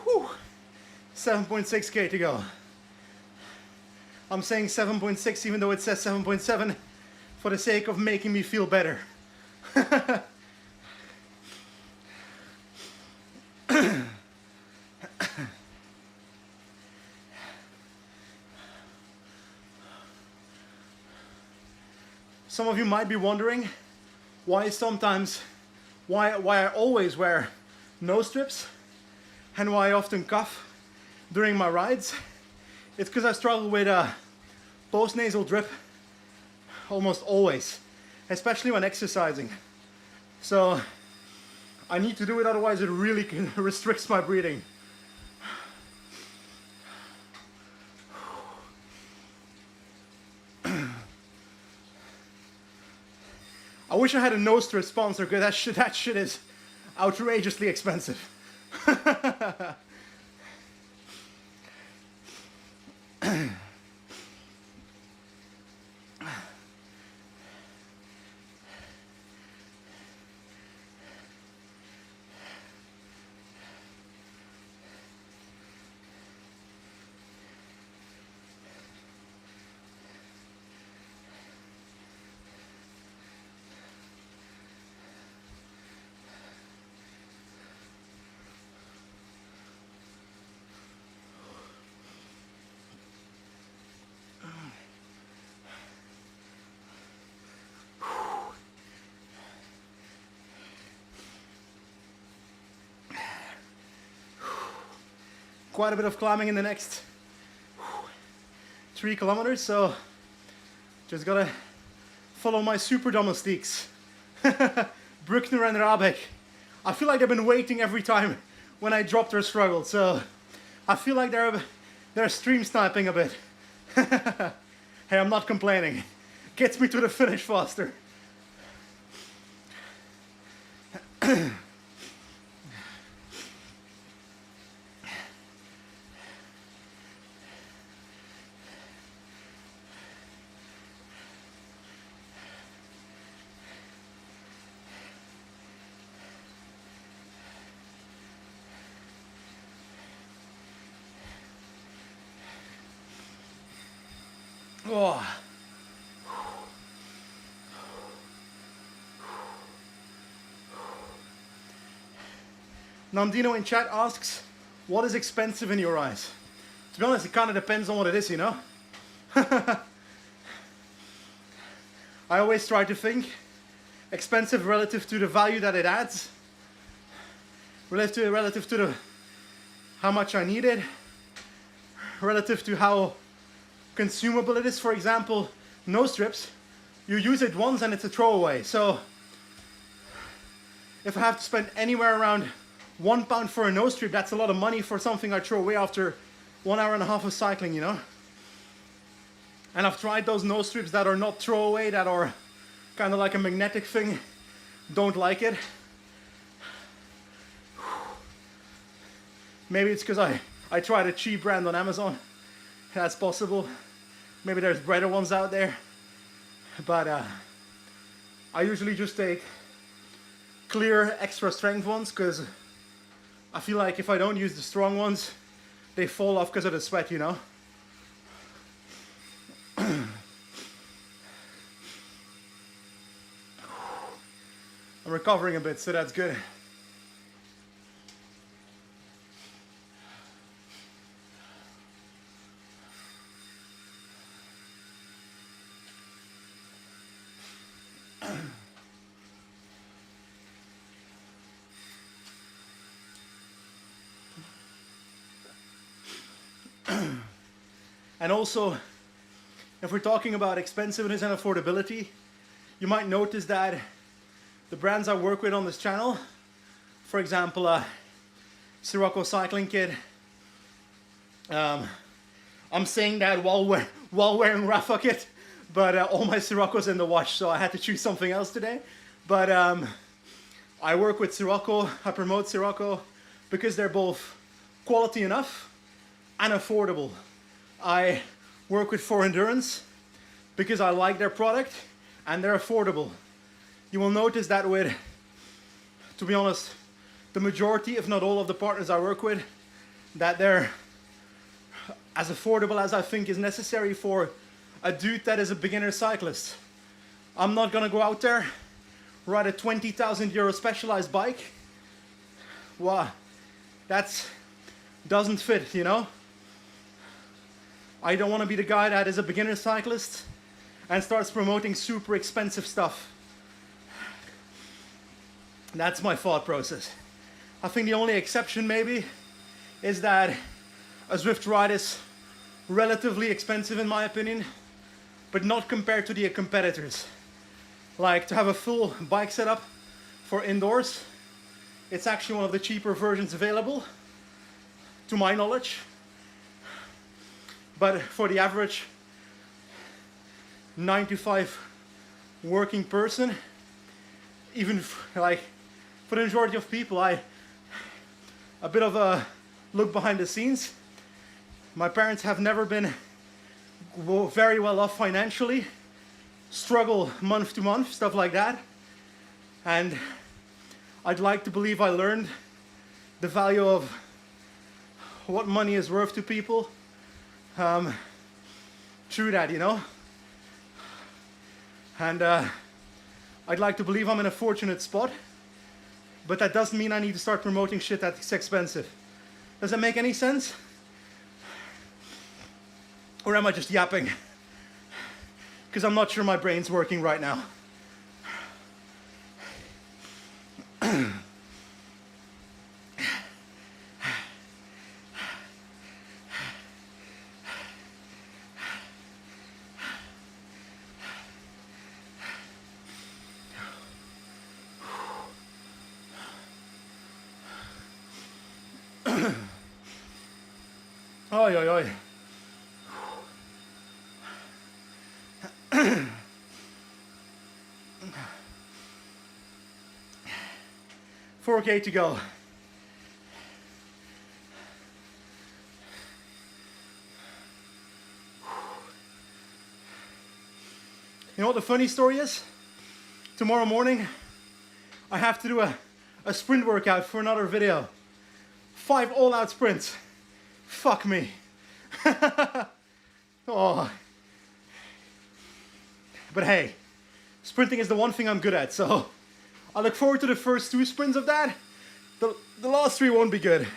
Whew. 7.6k to go. I'm saying 7.6 even though it says 7.7 for the sake of making me feel better. Some of you might be wondering why I always wear nose strips. and why I often cough during my rides. It's because I struggle with post-nasal drip almost always, especially when exercising. So I need to do it, otherwise it really restricts my breathing. I wish I had a nose strip sponsor, because that shit is outrageously expensive. Quite a bit of climbing in the next 3 kilometers, so just gotta follow my super domestiques. Bruckner and Rabeck. I feel like they've been waiting every time when I dropped or struggled, so I feel like they're stream sniping a bit. Hey, I'm not complaining. Gets me to the finish faster. Oh. Nandino in chat asks, what is expensive in your eyes? To be honest, it kind of depends on what it is, you know? I always try to think expensive relative to the value that it adds, relative to how much I need it, relative to how consumable it is. For example, nose strips, you use it once and it's a throwaway. So if I have to spend anywhere around £1 for a nose strip, that's a lot of money for something I throw away after 1.5 hours of cycling, you know? And I've tried those nose strips that are not throwaway, that are kind of like a magnetic thing. Don't like it. Maybe it's because I tried a cheap brand on Amazon. That's possible. Maybe there's better ones out there. But I usually just take clear extra strength ones, because I feel like if I don't use the strong ones, they fall off because of the sweat, you know? I'm recovering a bit, so that's good. And also, if we're talking about expensiveness and affordability, you might notice that the brands I work with on this channel, for example, Sirocco Cycling Kit, I'm saying that while wearing Rafa kit, but all my Sirocco's in the wash, so I had to choose something else today. But I work with Sirocco, I promote Sirocco because they're both quality enough and affordable. I work with 4Endurance because I like their product and they're affordable. You will notice that with, to be honest, the majority, if not all of the partners I work with, that they're as affordable as I think is necessary for a dude that is a beginner cyclist. I'm not gonna go out there, ride a 20,000 euro specialized bike. Wow, that doesn't fit, you know? I don't want to be the guy that is a beginner cyclist and starts promoting super expensive stuff. That's my thought process. I think the only exception maybe is that a Zwift ride is relatively expensive in my opinion, but not compared to the competitors. Like to have a full bike setup for indoors, it's actually one of the cheaper versions available, to my knowledge. But for the average 9 to 5 working person, even like for the majority of people, a bit of a look behind the scenes. My parents have never been very well off financially, struggle month to month, stuff like that. And I'd like to believe I learned the value of what money is worth to people through that, you know. And I'd like to believe I'm in a fortunate spot, but that doesn't mean I need to start promoting shit that's expensive. Does that make any sense? Or am I just yapping? Because I'm not sure my brain's working right now. Oi, oi, oi. 4K to go. You know what the funny story is? Tomorrow morning, I have to do a sprint workout for another video. 5 all-out sprints. Fuck me. Oh. But hey, sprinting is the one thing I'm good at, so I look forward to the first 2 sprints of that. The last 3 won't be good.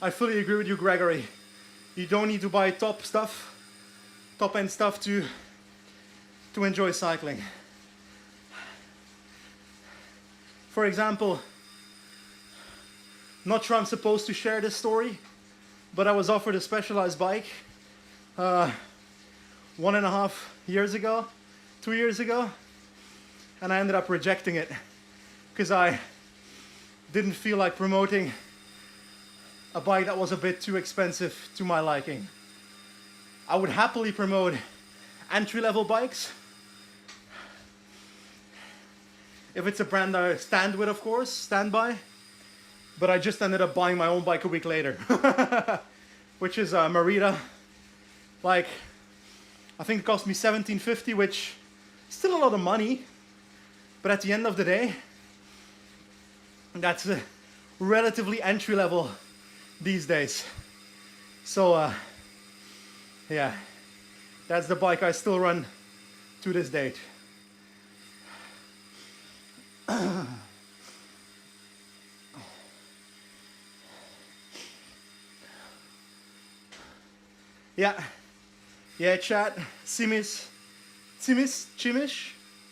I fully agree with you, Gregory. You don't need to buy top-end stuff to enjoy cycling. For example, not sure I'm supposed to share this story, but I was offered a Specialized bike 1.5 years ago, 2 years ago, and I ended up rejecting it because I didn't feel like promoting a bike that was a bit too expensive to my liking. I would happily promote entry-level bikes if it's a brand I stand with, of course, stand by. But I just ended up buying my own bike a week later, which is a Merida. Like, I think it cost me $17.50, which is still a lot of money. But at the end of the day, that's relatively entry-level these days. So, yeah, that's the bike I still run to this date. Yeah, chat. Chimish?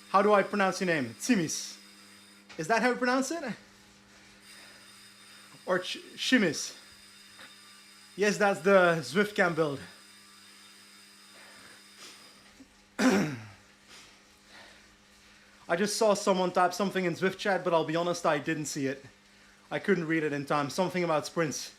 How do I pronounce your name? Tsimis. Is that how you pronounce it? Or Shimis? Yes, that's the Zwift cam build. I just saw someone type something in Zwift chat, but I'll be honest, I didn't see it. I couldn't read it in time. Something about sprints.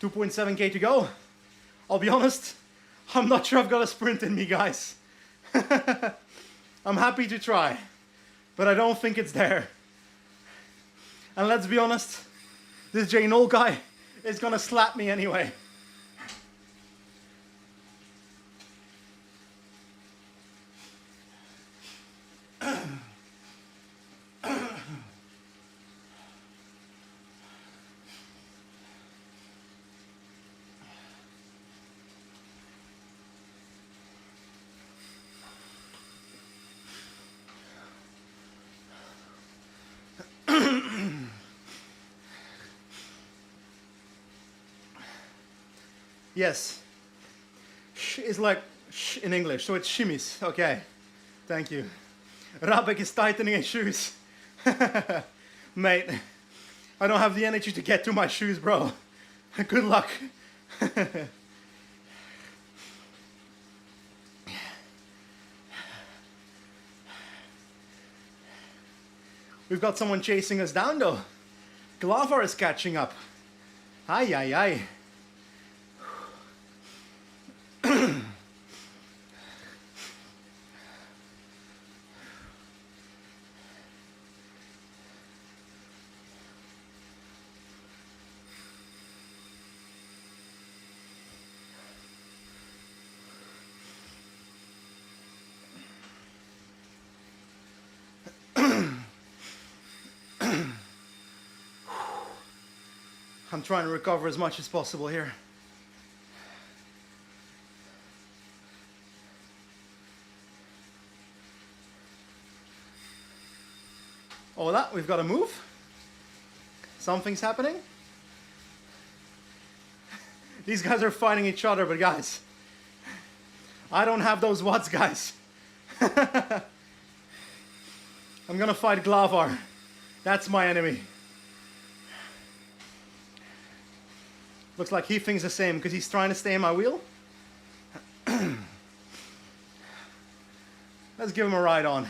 $2.7K to go. I'll be honest, I'm not sure I've got a sprint in me, guys. I'm happy to try, but I don't think it's there. And let's be honest, this J Noel guy is gonna slap me anyway. Yes. Sh is like sh in English, so it's shimmies. Okay. Thank you. Rabek is tightening his shoes. Mate, I don't have the energy to get to my shoes, bro. Good luck. We've got someone chasing us down though. Glavar is catching up. Ay, ay, ay. I'm trying to recover as much as possible here. Hola, we've got to move. Something's happening. These guys are fighting each other, but guys, I don't have those watts, guys. I'm gonna fight Glavar. That's my enemy. Looks like he thinks the same because he's trying to stay in my wheel. Let's give him a ride on.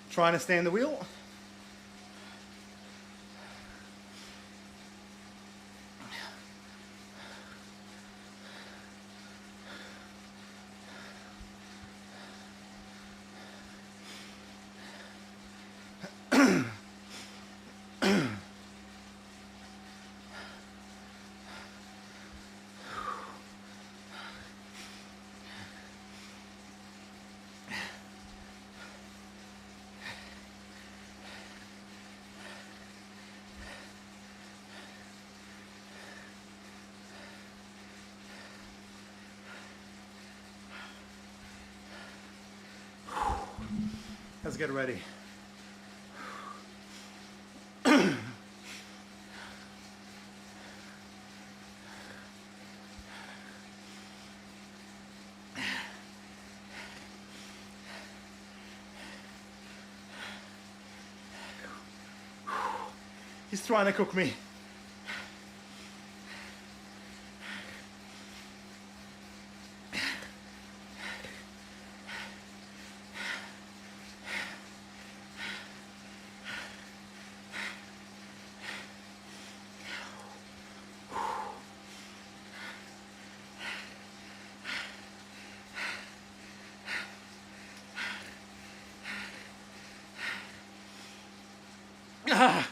Trying to stay in the wheel. Let's get ready. He's trying to cook me. Ah.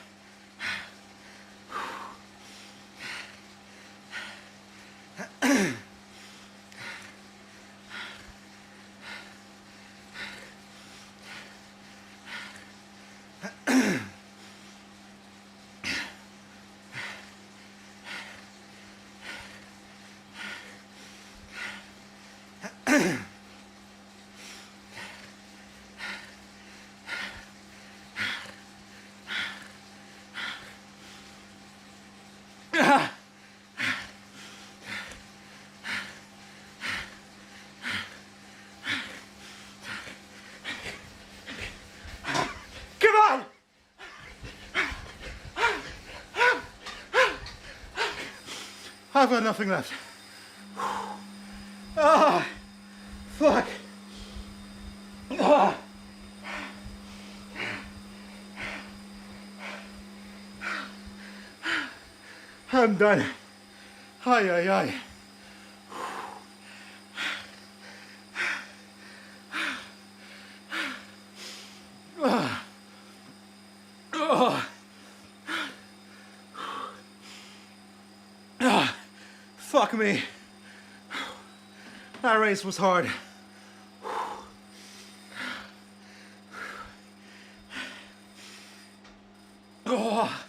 Come on! I've got nothing left. Ah, fuck. Ah. I'm done. Ay, ay, ay. Ah. Fuck me. That race was hard. Oh.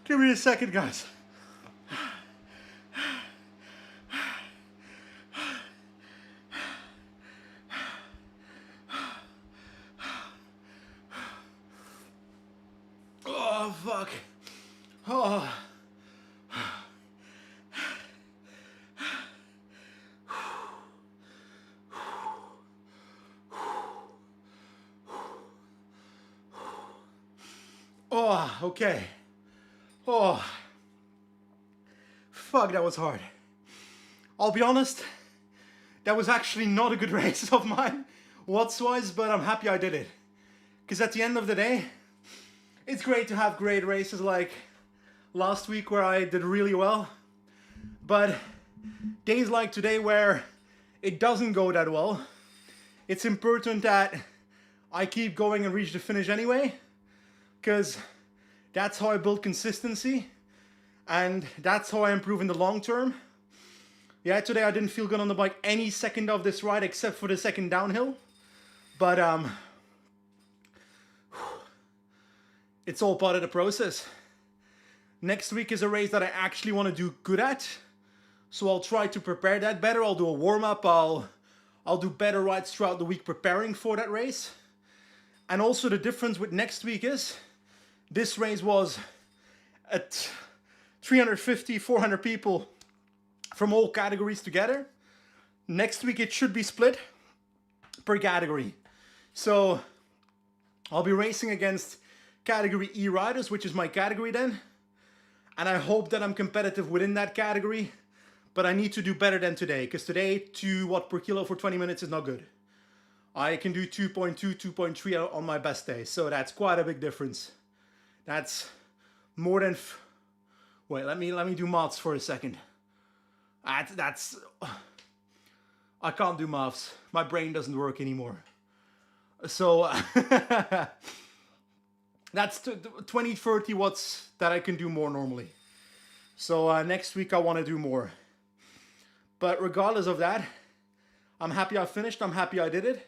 Give me a second, guys. Oh, fuck. Oh. Oh, okay. Oh. Fuck, that was hard. I'll be honest, that was actually not a good race of mine, watts-wise, but I'm happy I did it. Because at the end of the day, it's great to have great races like last week where I did really well. But days like today where it doesn't go that well, it's important that I keep going and reach the finish anyway. Because that's how I build consistency. And that's how I improve in the long term. Yeah, today I didn't feel good on the bike any second of this ride except for the second downhill. But it's all part of the process. Next week is a race that I actually want to do good at. So I'll try to prepare that better. I'll do a warm-up. I'll do better rides throughout the week preparing for that race. And also the difference with next week is this race was at 350, 400 people from all categories together. Next week it should be split per category. So I'll be racing against category E riders, which is my category then. And I hope that I'm competitive within that category. But I need to do better than today, because today 2 watt per kilo for 20 minutes is not good. I can do 2.2, 2.3 on my best day. So that's quite a big difference. That's more than... Wait, let me do maths for a second. That's... I can't do maths. My brain doesn't work anymore. So... that's 20, 30 watts that I can do more normally. So next week I want to do more. But regardless of that, I'm happy I finished. I'm happy I did it.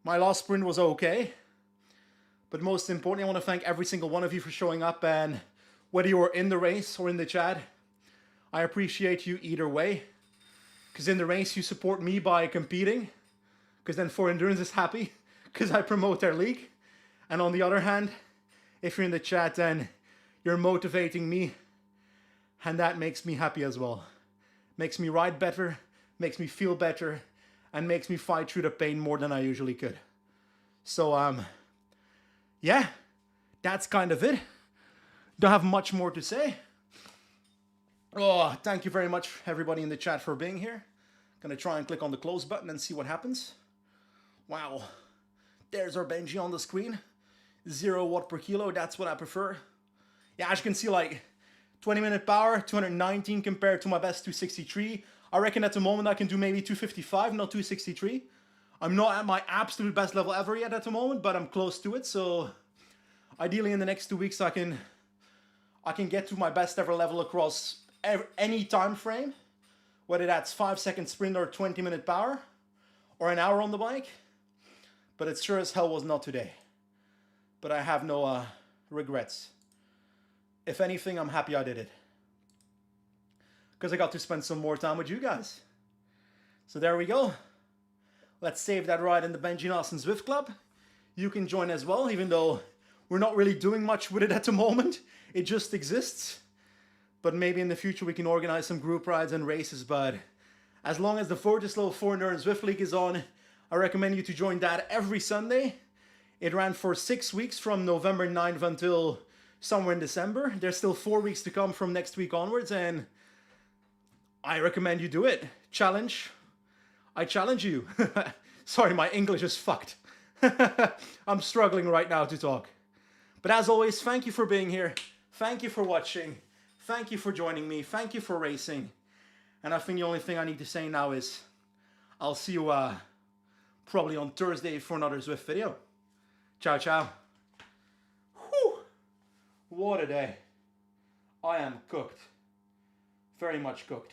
My last sprint was okay. But most importantly, I want to thank every single one of you for showing up, and whether you were in the race or in the chat, I appreciate you either way. Because in the race, you support me by competing. Because then 4Endurance is happy. Because I promote their league. And on the other hand, if you're in the chat, then you're motivating me. And that makes me happy as well. Makes me ride better, makes me feel better, and makes me fight through the pain more than I usually could. So, yeah, that's kind of it. Don't have much more to say. Oh, thank you very much, everybody in the chat, for being here. Gonna try and click on the close button and see what happens. Wow, there's our Benji on the screen. 0 watt per kilo, that's what I prefer. Yeah, as you can see, like 20-minute power, 219 compared to my best 263. I reckon at the moment I can do maybe 255, not 263. I'm not at my absolute best level ever yet at the moment, but I'm close to it. So ideally in the next 2 weeks I can get to my best ever level across any time frame, whether that's 5-second sprint or 20-minute power or an hour on the bike. But it sure as hell was not today. But I have no regrets. If anything, I'm happy I did it. Because I got to spend some more time with you guys. So there we go. Let's save that ride in the Benji Nelson Zwift Club. You can join as well, even though we're not really doing much with it at the moment. It just exists. But maybe in the future we can organize some group rides and races. But as long as the VirtuSlo 4Endurance Zwift League is on, I recommend you to join that every Sunday. It ran for 6 weeks from November 9th until somewhere in December. There's still 4 weeks to come from next week onwards, and I recommend you do it. Challenge. I challenge you. Sorry, my English is fucked. I'm struggling right now to talk. But as always, thank you for being here. Thank you for watching. Thank you for joining me. Thank you for racing. And I think the only thing I need to say now is I'll see you probably on Thursday for another Zwift video. Ciao, ciao. Whew. What a day. I am cooked. Very much cooked.